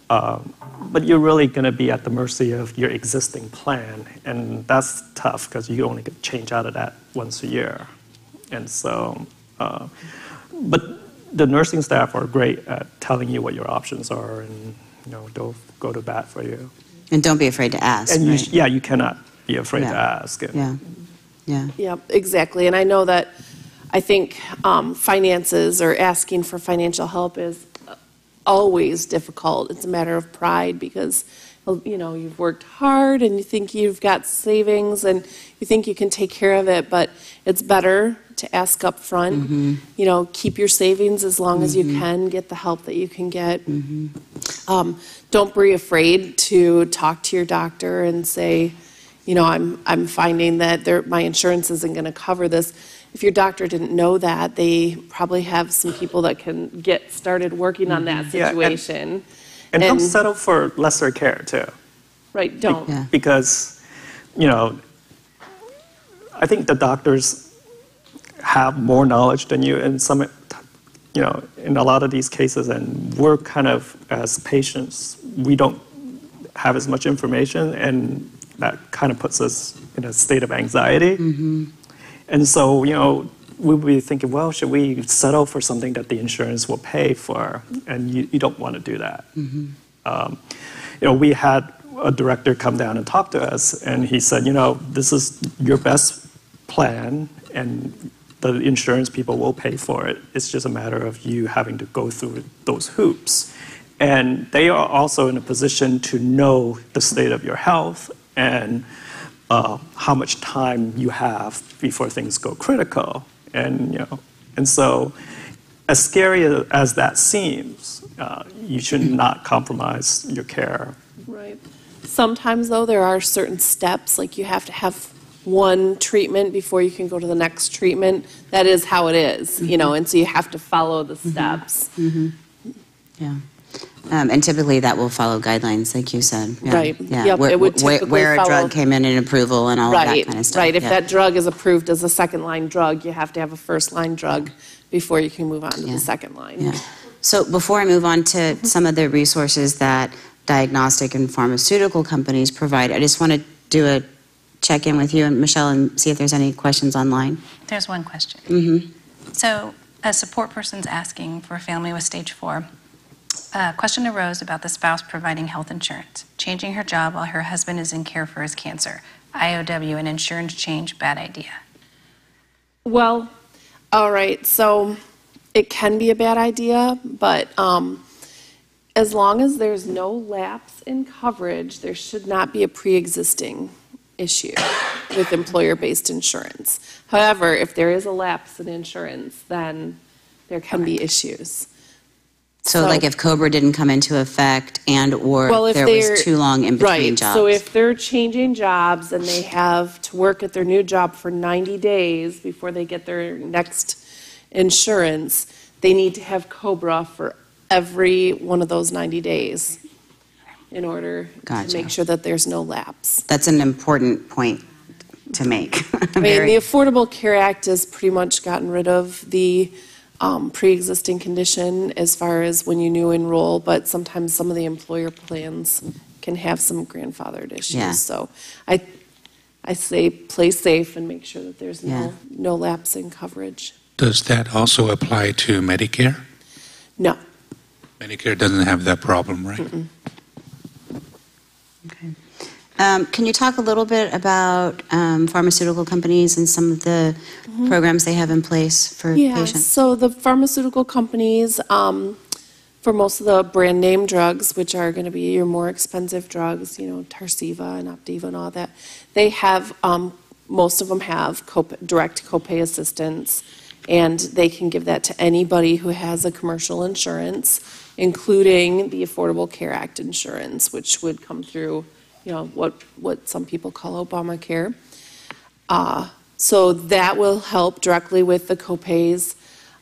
but you're really going to be at the mercy of your existing plan, and that's tough because you only get change out of that once a year. And so, but the nursing staff are great at telling you what your options are, and they'll go to bat for you. And don't be afraid to ask. And right? you cannot be afraid to ask. And Yeah, exactly. And I know that I think finances or asking for financial help is always difficult. It's a matter of pride because, you've worked hard and you think you've got savings and you think you can take care of it, but it's better to ask up front. Keep your savings as long as you can, get the help that you can get. Don't be afraid to talk to your doctor and say, I'm finding that my insurance isn't going to cover this. If your doctor didn't know that, they probably have some people that can get started working on that situation. And don't settle for lesser care too. Right, don't. Because, I think the doctors have more knowledge than you in some, in a lot of these cases, and we're kind of, as patients, we don't have as much information, and that kind of puts us in a state of anxiety. And so, we'll be thinking, well, should we settle for something that the insurance will pay for? And you don't want to do that. We had a director come down and talk to us, and he said, this is your best plan, and the insurance people will pay for it. It's just a matter of you having to go through those hoops. And they are also in a position to know the state of your health and how much time you have before things go critical. And so as scary as that seems, you should not compromise your care. Right. Sometimes, though, there are certain steps, like you have to have one treatment before you can go to the next treatment. That is how it is, and so you have to follow the steps. Yeah. And typically that will follow guidelines, like you said. Yeah. Right. Yeah. Yep, it would typically where a follow- drug came in approval and all of that kind of stuff. Right. If yeah. that drug is approved as a second-line drug, you have to have a first-line drug before you can move on to the second line. Yeah. So before I move on to some of the resources that diagnostic and pharmaceutical companies provide, I just want to do a check-in with you and Michelle and see if there's any questions online. There's one question. Mm-hmm. So a support person's asking for a family with stage 4. A question arose about the spouse providing health insurance, changing her job while her husband is in care for his cancer. IOW, an insurance change, bad idea. Well, all right, so it can be a bad idea, but as long as there's no lapse in coverage, there should not be a pre-existing issue with employer-based insurance. However, if there is a lapse in insurance, then there can be issues. So like if COBRA didn't come into effect or well, if there was too long in between right, jobs. So if they're changing jobs and they have to work at their new job for 90 days before they get their next insurance, they need to have COBRA for every one of those 90 days in order to make sure that there's no lapse. That's an important point to make. I mean, the Affordable Care Act has pretty much gotten rid of the pre-existing condition as far as when you new enroll, but sometimes some of the employer plans can have some grandfathered issues. Yeah. So I say play safe and make sure that there's no lapse in coverage. Does that also apply to Medicare? No. Medicare doesn't have that problem, right? Mm-mm. Can you talk a little bit about pharmaceutical companies and some of the programs they have in place for patients? So the pharmaceutical companies, for most of the brand name drugs, which are going to be your more expensive drugs, Tarceva and Opdivo and all that, they have, most of them have direct copay assistance, and they can give that to anybody who has a commercial insurance, including the Affordable Care Act insurance, which would come through what some people call Obamacare. So that will help directly with the copays.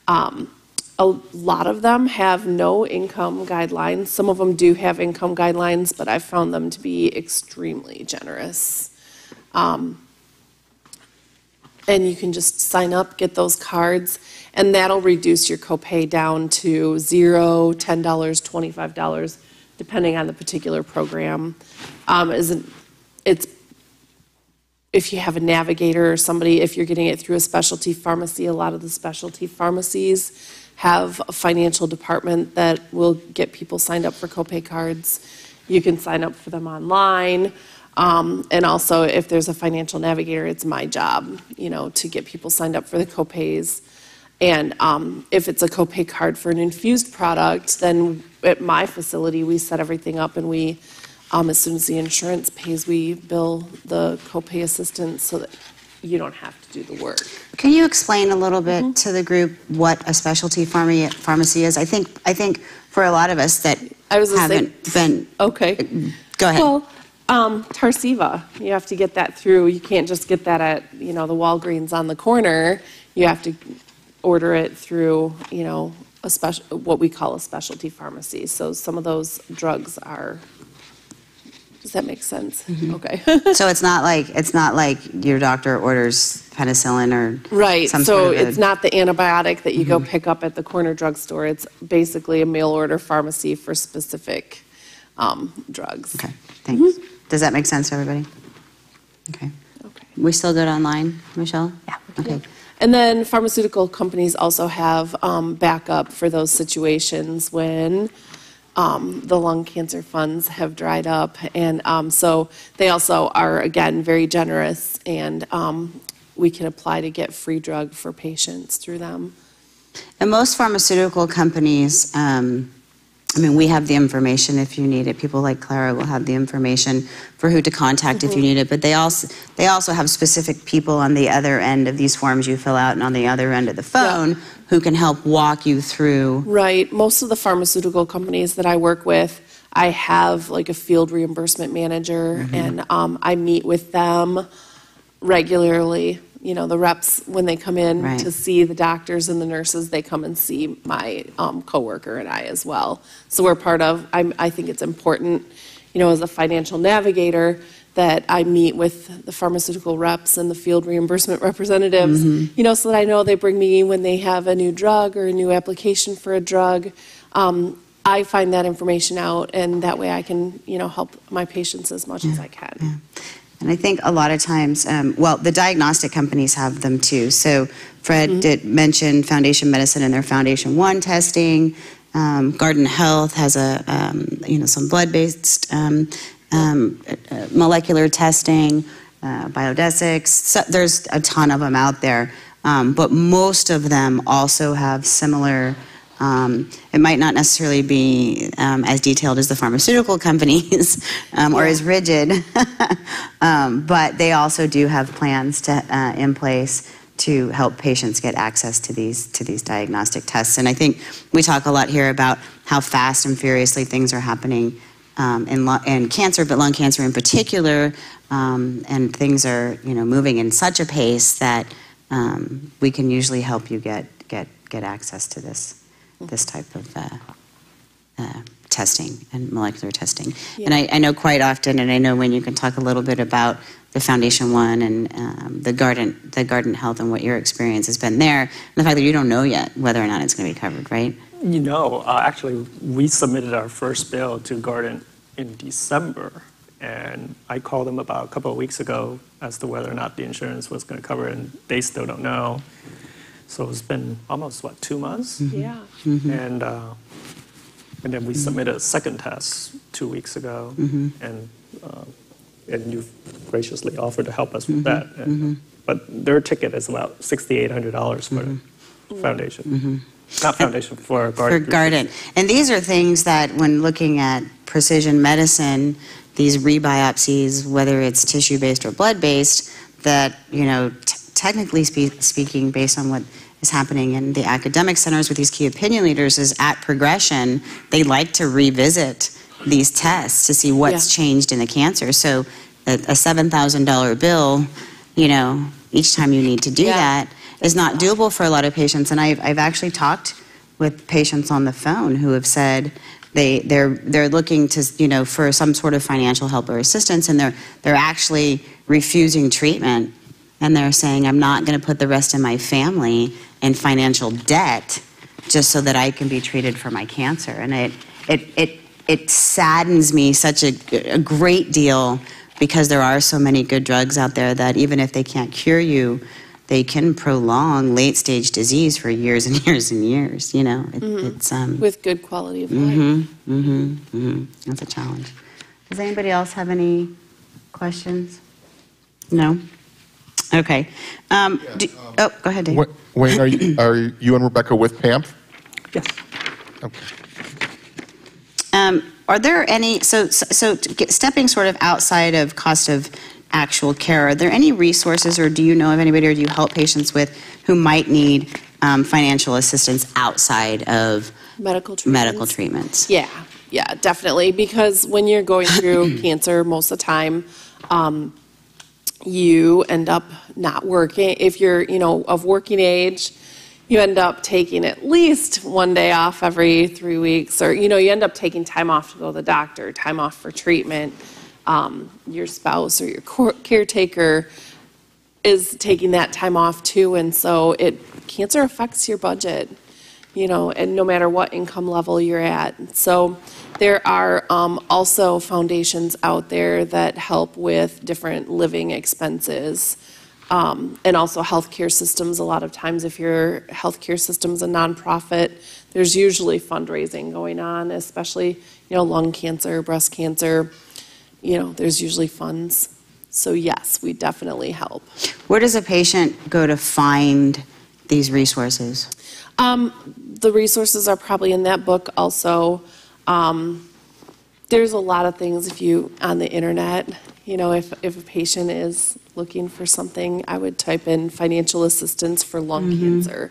A lot of them have no income guidelines. Some of them do have income guidelines, but I've found them to be extremely generous. And you can just sign up, get those cards, and that'll reduce your copay down to $0, $10, $25, depending on the particular program. It's if you have a navigator or somebody, if you're getting it through a specialty pharmacy, a lot of the specialty pharmacies have a financial department that will get people signed up for copay cards. You can sign up for them online. And also, if there's a financial navigator, it's my job, to get people signed up for the copays. And if it's a copay card for an infused product, then at my facility, we set everything up, and we, as soon as the insurance pays, we bill the copay assistance so that you don't have to do the work. Can you explain a little bit to the group what a specialty pharmacy is? I think for a lot of us that haven't been... Okay. Go ahead. Well, Tarceva, you have to get that through. You can't just get that at, the Walgreens on the corner. You have to order it through, what we call a specialty pharmacy. So some of those drugs are... Does that make sense? Okay. So it's not like your doctor orders penicillin or right. Some so sort of it's not the antibiotic that you go pick up at the corner drugstore. It's basically a mail order pharmacy for specific drugs. Okay. Thanks. Does that make sense to everybody? Okay. We still good online, Michelle? Yeah. Okay. And then pharmaceutical companies also have backup for those situations when the lung cancer funds have dried up. And so they also are, again, very generous, and we can apply to get free drug for patients through them. And most pharmaceutical companies, I mean, we have the information if you need it. People like Clara will have the information for who to contact if you need it. But they also have specific people on the other end of these forms you fill out and on the other end of the phone who can help walk you through. Right. Most of the pharmaceutical companies that I work with, I have like a field reimbursement manager, and I meet with them regularly. You know, the reps, when they come in to see the doctors and the nurses, they come and see my coworker and I as well. So we're part of, I think it's important, you know, as a financial navigator, that I meet with the pharmaceutical reps and the field reimbursement representatives, you know, so that I know they bring me when they have a new drug or a new application for a drug. I find that information out, and that way I can, you know, help my patients as much as I can. And I think a lot of times, well, the diagnostic companies have them too. So Fred did mention Foundation Medicine and their Foundation 1 testing. Garden Health has a, you know, some blood-based molecular testing, Biodesics. So there's a ton of them out there. But most of them also have similar, it might not necessarily be as detailed as the pharmaceutical companies or as rigid, but they also do have plans to, in place to help patients get access to these diagnostic tests. And I think we talk a lot here about how fast and furiously things are happening in cancer, but lung cancer in particular, and things are, you know, moving in such a pace that we can usually help you get access to this type of testing and molecular testing. Yeah. And I know quite often, and I know when you can talk a little bit about the Foundation 1 and the Garden Health and what your experience has been there, and the fact that you don't know yet whether or not it's going to be covered, right? You know, actually, we submitted our first bill to Garden in December, and I called them about a couple of weeks ago as to whether or not the insurance was going to cover it, and they still don't know. So it's been almost, what, 2 months? Yeah. And then we submitted a second test 2 weeks ago, and you've graciously offered to help us with that. But their ticket is about $6,800 for the foundation. Not foundation, for Garden. For Garden. And these are things that when looking at precision medicine, these rebiopsies, whether it's tissue-based or blood-based, that, you know, technically speaking, based on what is happening in the academic centers with these key opinion leaders, is at progression, they like to revisit these tests to see what's changed in the cancer. So a $7,000 bill, you know, each time you need to do that is not doable for a lot of patients. And I've actually talked with patients on the phone who have said they're looking to, you know, for some sort of financial help or assistance, and they're actually refusing treatment, and they're saying, I'm not going to put the rest of my family in financial debt just so that I can be treated for my cancer. And it saddens me such a great deal, because there are so many good drugs out there that even if they can't cure you, they can prolong late-stage disease for years and years and years, you know. It's with good quality of life. That's a challenge. Does anybody else have any questions? No? Okay. Oh, go ahead, Dave. Wayne, are you and Rebecca with PAMP? Yes. Okay. Are there any, stepping sort of outside of cost of actual care, are there any resources, or do you know of anybody, or do you help patients with who might need financial assistance outside of medical treatments? Yeah, definitely. Because when you're going through cancer, most of the time, you end up not working. If you're, you know, of working age, you end up taking at least one day off every 3 weeks, or, you know, you end up taking time off to go to the doctor, time off for treatment. Your spouse or your caretaker is taking that time off too, and so cancer affects your budget, you know, and no matter what income level you're at. So there are also foundations out there that help with different living expenses. And also healthcare systems. A lot of times if your healthcare system's a nonprofit, there's usually fundraising going on, especially, lung cancer, breast cancer, there's usually funds. So yes, we definitely help. Where does a patient go to find these resources? The resources are probably in that book also. There's a lot of things on the internet. If a patient is looking for something, I would type in financial assistance for lung cancer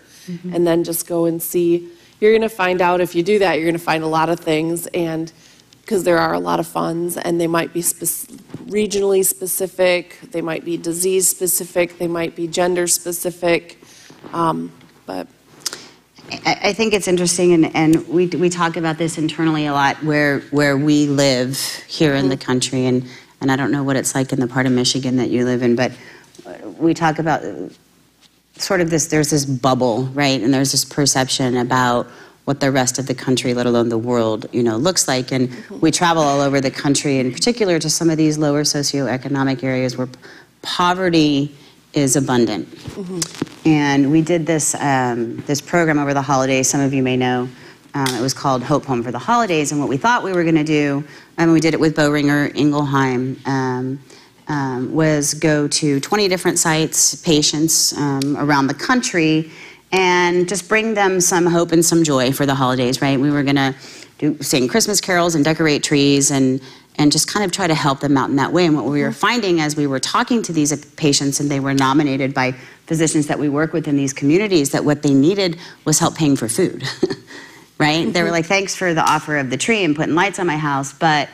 and then just go and see. You're going to find out, if you do that, you're going to find a lot of things, and because there are a lot of funds, and they might be regionally specific, they might be disease specific, they might be gender specific, but I think it's interesting, and we talk about this internally a lot, where we live here in the country, and I don't know what it's like in the part of Michigan that you live in, but we talk about sort of there's this bubble, right? And there's this perception about what the rest of the country, let alone the world, looks like. And we travel all over the country, in particular to some of these lower socioeconomic areas where poverty is abundant. And we did this program over the holidays. Some of you may know. It was called Hope Home for the Holidays. And what we thought we were going to do, and we did it with Boehringer Ingelheim, was go to 20 different sites, patients around the country, and just bring them some hope and some joy for the holidays, right? We were going to sing Christmas carols and decorate trees and just kind of try to help them out in that way. And what we were finding as we were talking to these patients, and they were nominated by physicians that we work with in these communities, that what they needed was help paying for food, right? They were like, thanks for the offer of the tree and putting lights on my house, but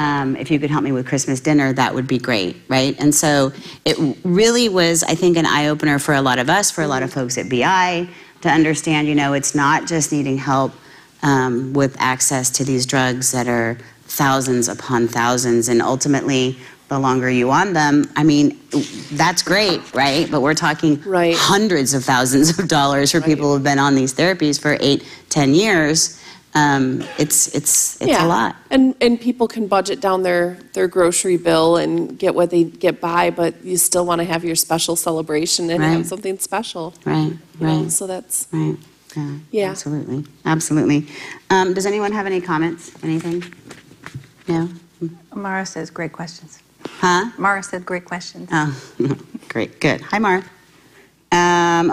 if you could help me with Christmas dinner, that would be great, right? And so it really was, I think, an eye-opener for a lot of us, for a lot of folks at BI, to understand, it's not just needing help with access to these drugs that are thousands upon thousands, and ultimately, the longer you on them, that's great, right? But we're talking hundreds of thousands of dollars for people who have been on these therapies for 8-10 years. It's a lot. And people can budget down their grocery bill and get what they get by, but you still want to have your special celebration and have something special. Right. So that's right. Yeah. Absolutely. Does anyone have any comments? Anything? No? Mara says great questions. Huh? Mara said great questions. Oh, great. Good. Hi, Mara.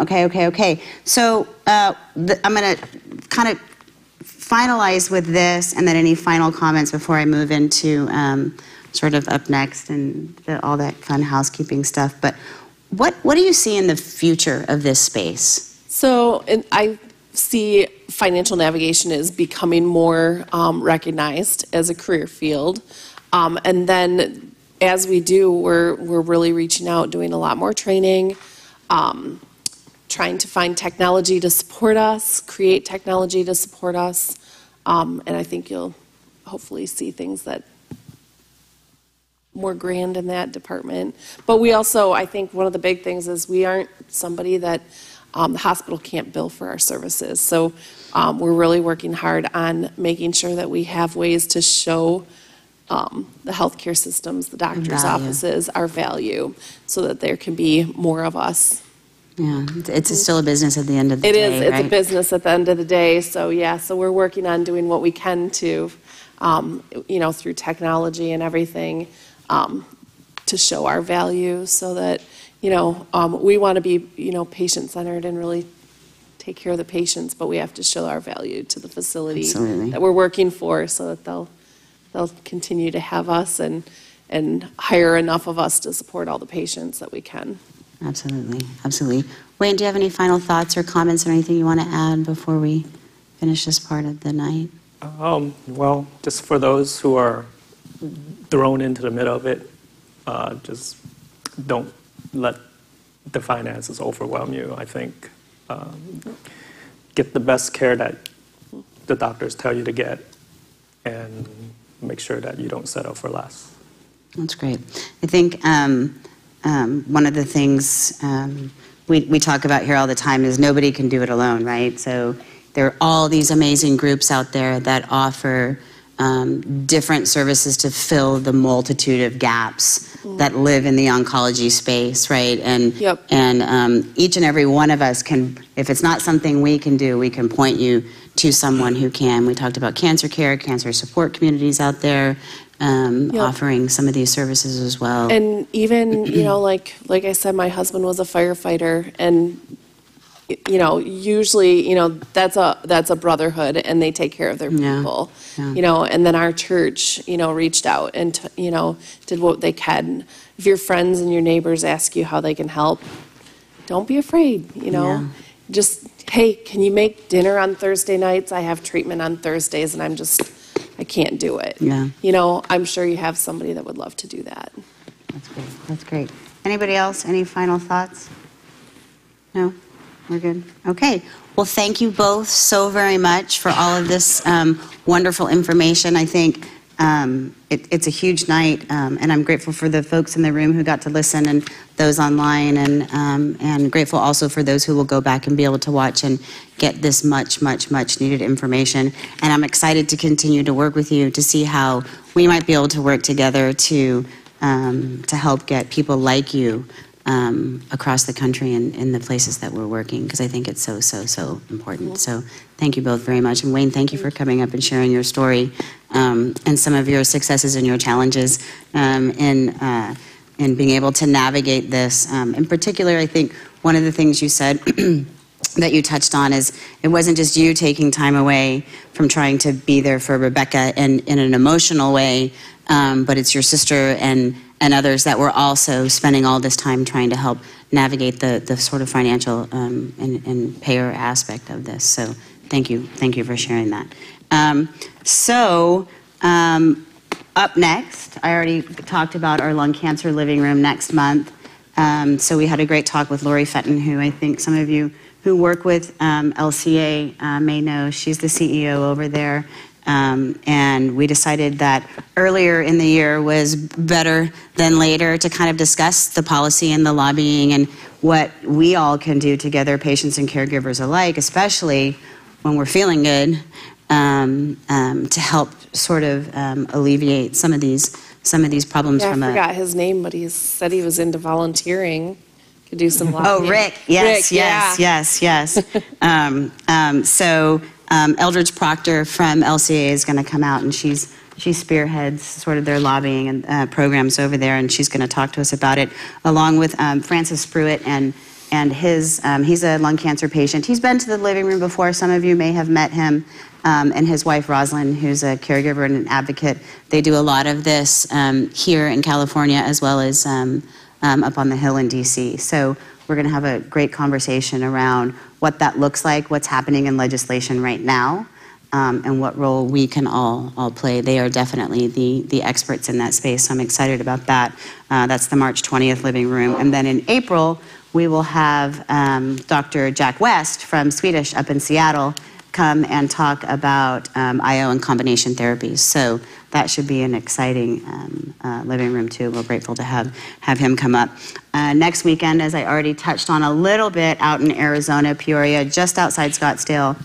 Okay. So I'm going to kind of finalize with this, and then any final comments before I move into sort of up next and all that fun housekeeping stuff. But what do you see in the future of this space? So I see financial navigation is becoming more recognized as a career field. And then as we do, we're really reaching out, doing a lot more training, trying to find technology to support us, create technology to support us. And I think you'll hopefully see things that more grand in that department. But we also, I think one of the big things is we aren't somebody that the hospital can't bill for our services. So we're really working hard on making sure that we have ways to show the healthcare systems, the doctor's offices, our value, so that there can be more of us. Yeah, it's still a business at the end of the day. It is. It's right? a business at the end of the day. So so we're working on doing what we can to, through technology and everything, to show our value, so that we want to be patient-centered and really take care of the patients, but we have to show our value to the facility that we're working for, so that they'll continue to have us and hire enough of us to support all the patients that we can. Absolutely. Wayne, do you have any final thoughts or comments or anything you want to add before we finish this part of the night? Well, just for those who are thrown into the middle of it, just don't let the finances overwhelm you. I think get the best care that the doctors tell you to get, and make sure that you don't settle for less. That's great. I think one of the things we talk about here all the time is nobody can do it alone, right? So there are all these amazing groups out there that offer different services to fill the multitude of gaps that live in the oncology space, right? And each and every one of us can, if it's not something we can do, we can point you to someone who can. We talked about cancer care, cancer support communities out there, offering some of these services as well. And even, like I said, my husband was a firefighter, and usually, that's a brotherhood, and they take care of their people. And then our church, reached out and did what they can. If your friends and your neighbors ask you how they can help, don't be afraid. Just, hey, can you make dinner on Thursday nights? I have treatment on Thursdays, and I can't do it. I'm sure you have somebody that would love to do that. That's great. That's great. Anybody else? Any final thoughts? No? We're good? Okay. Well, thank you both so very much for all of this wonderful information. I think it's a huge night, and I'm grateful for the folks in the room who got to listen and those online, and grateful also for those who will go back and be able to watch and get this much, much, much needed information. And I'm excited to continue to work with you to see how we might be able to work together to help get people like you across the country and in the places that we're working, because I think it's so, so, so important. So thank you both very much. And Wayne, thank you for coming up and sharing your story and some of your successes and your challenges in being able to navigate this. In particular, I think one of the things you said that you touched on is it wasn't just you taking time away from trying to be there for Rebecca in an emotional way, but it's your sister and others that were also spending all this time trying to help navigate the sort of financial and payer aspect of this. So thank you for sharing that. Up next, I already talked about our lung cancer living room next month. So we had a great talk with Lori Fenton, who I think some of you who work with LCA may know. She's the CEO over there. And we decided that earlier in the year was better than later to kind of discuss the policy and the lobbying and what we all can do together, patients and caregivers alike, especially when we're feeling good, to help sort of alleviate some of these problems. I forgot his name, but he said he was into volunteering. Could do some lobbying. Oh, Rick. Yes. So Eldridge Proctor from LCA is going to come out, and she spearheads sort of their lobbying and programs over there, and she's going to talk to us about it, along with Francis Pruitt and his he's a lung cancer patient. He's been to the living room before. Some of you may have met him, and his wife Rosalind, who's a caregiver and an advocate. They do a lot of this here in California as well as up on the Hill in DC. So we're going to have a great conversation around what that looks like, what's happening in legislation right now, and what role we can all play. They are definitely the experts in that space, so I'm excited about that. That's the March 20th living room. And then in April, we will have Dr. Jack West from Swedish up in Seattle come and talk about IO and combination therapies. So that should be an exciting living room too. We're grateful to have him come up. Next weekend, as I already touched on a little bit, out in Arizona, Peoria, just outside Scottsdale,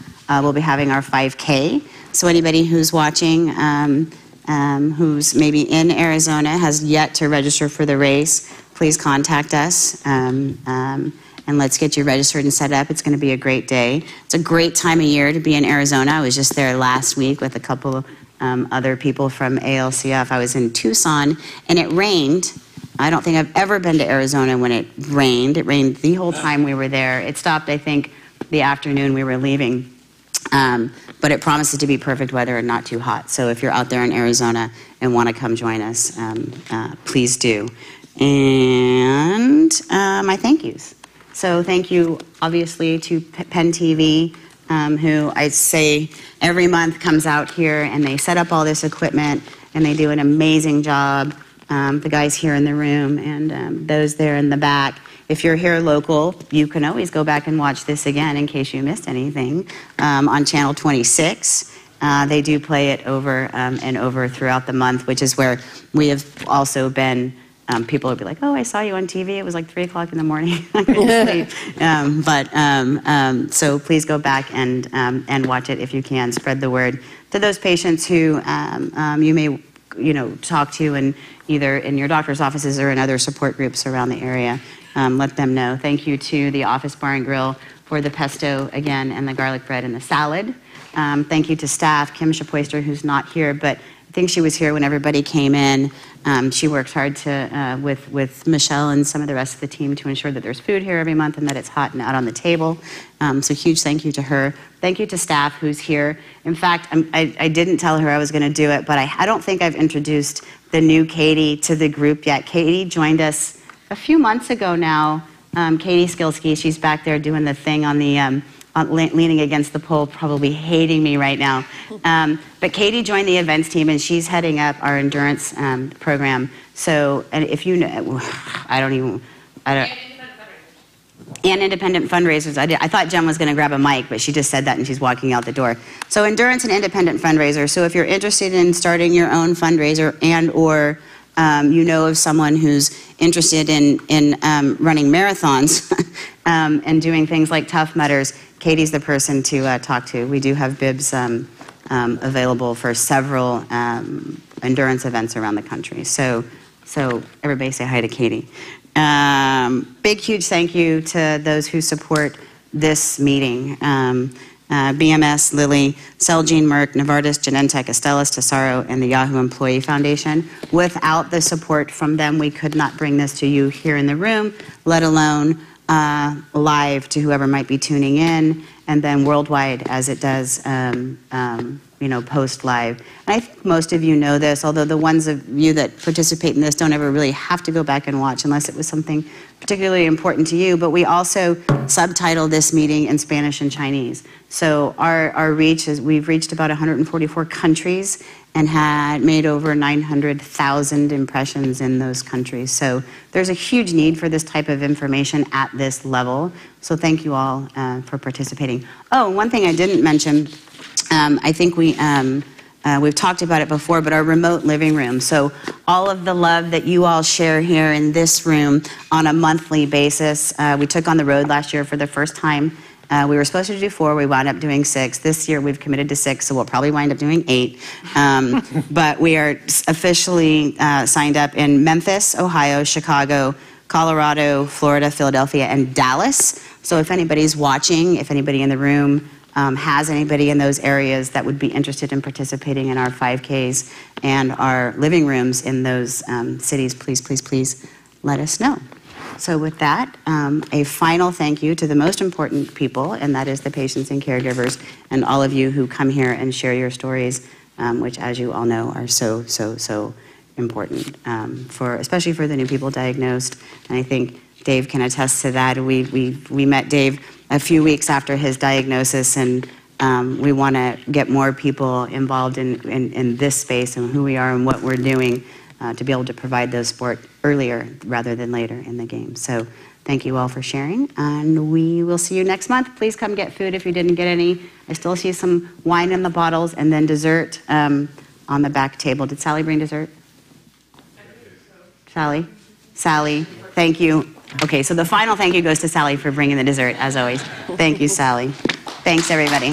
we'll be having our 5K. So anybody who's watching, who's maybe in Arizona, has yet to register for the race, please contact us. And let's get you registered and set up. It's going to be a great day. It's a great time of year to be in Arizona. I was just there last week with a couple of other people from ALCF. I was in Tucson, and it rained. I don't think I've ever been to Arizona when it rained. It rained the whole time we were there. It stopped, I think, the afternoon we were leaving. But it promises to be perfect weather and not too hot. So if you're out there in Arizona and want to come join us, please do. And my thank yous. So thank you, obviously, to Penn TV, who I say every month comes out here and they set up all this equipment and they do an amazing job. The guys here in the room and those there in the back. If you're here local, you can always go back and watch this again in case you missed anything on Channel 26. They do play it over and over throughout the month, which is where we have also been people would be like, "Oh, I saw you on TV. It was like 3 o'clock in the morning. I couldn't sleep." So please go back and watch it if you can. Spread the word to those patients who you may talk to in either in your doctor's offices or in other support groups around the area. Let them know. Thank you to the Office Bar and Grill for the pesto again and the garlic bread and the salad. Thank you to staff, Kim Shapoister, who's not here, but I think she was here when everybody came in. She works hard with Michelle and some of the rest of the team to ensure that there's food here every month and that it's hot and out on the table. So huge thank you to her. Thank you to staff who's here. In fact, I didn't tell her I was going to do it, but I don't think I've introduced the new Katie to the group yet. Katie joined us a few months ago now. Katie Skilsky, she's back there doing the thing on the leaning against the pole, probably hating me right now. But Katie joined the events team, and she's heading up our endurance program. So, and if you know, and independent fundraisers. I thought Jen was going to grab a mic, but she just said that, and she's walking out the door. So, endurance and independent fundraisers. So, if you're interested in starting your own fundraiser and/or you know of someone who's interested in running marathons and doing things like Tough Mudders, Katie's the person to talk to. We do have bibs available for several endurance events around the country. So everybody say hi to Katie. Big, huge thank you to those who support this meeting. BMS, Lilly, Celgene, Merck, Novartis, Genentech, Astellas, Tesaro, and the Yahoo Employee Foundation. Without the support from them, we could not bring this to you here in the room, let alone live to whoever might be tuning in, and then worldwide as it does, post-live. And I think most of you know this, although the ones of you that participate in this don't ever really have to go back and watch unless it was something particularly important to you. But we also subtitle this meeting in Spanish and Chinese. So our reach is, we've reached about 144 countries and had made over 900,000 impressions in those countries. So there's a huge need for this type of information at this level. So thank you all for participating. Oh, one thing I didn't mention, I think we've talked about it before, but our remote living room. So all of the love that you all share here in this room on a monthly basis. We took on the road last year for the first time. We were supposed to do 4, we wound up doing 6. This year we've committed to 6, so we'll probably wind up doing 8. But we are officially signed up in Memphis, Ohio, Chicago, Colorado, Florida, Philadelphia, and Dallas. So if anybody's watching, if anybody in the room has anybody in those areas that would be interested in participating in our 5Ks and our living rooms in those cities, please, please, please let us know. So with that, a final thank you to the most important people, and that is the patients and caregivers and all of you who come here and share your stories, which, as you all know, are so, so, so important, especially for the new people diagnosed. And I think Dave can attest to that. We met Dave a few weeks after his diagnosis, and we want to get more people involved in this space and who we are and what we're doing to be able to provide those support earlier rather than later in the game. So thank you all for sharing, and we will see you next month. Please come get food if you didn't get any. I still see some wine in the bottles and then dessert on the back table. Did Sally bring dessert? Sally? Sally, thank you. Okay, so the final thank you goes to Sally for bringing the dessert, as always. Thank you, Sally. Thanks, everybody.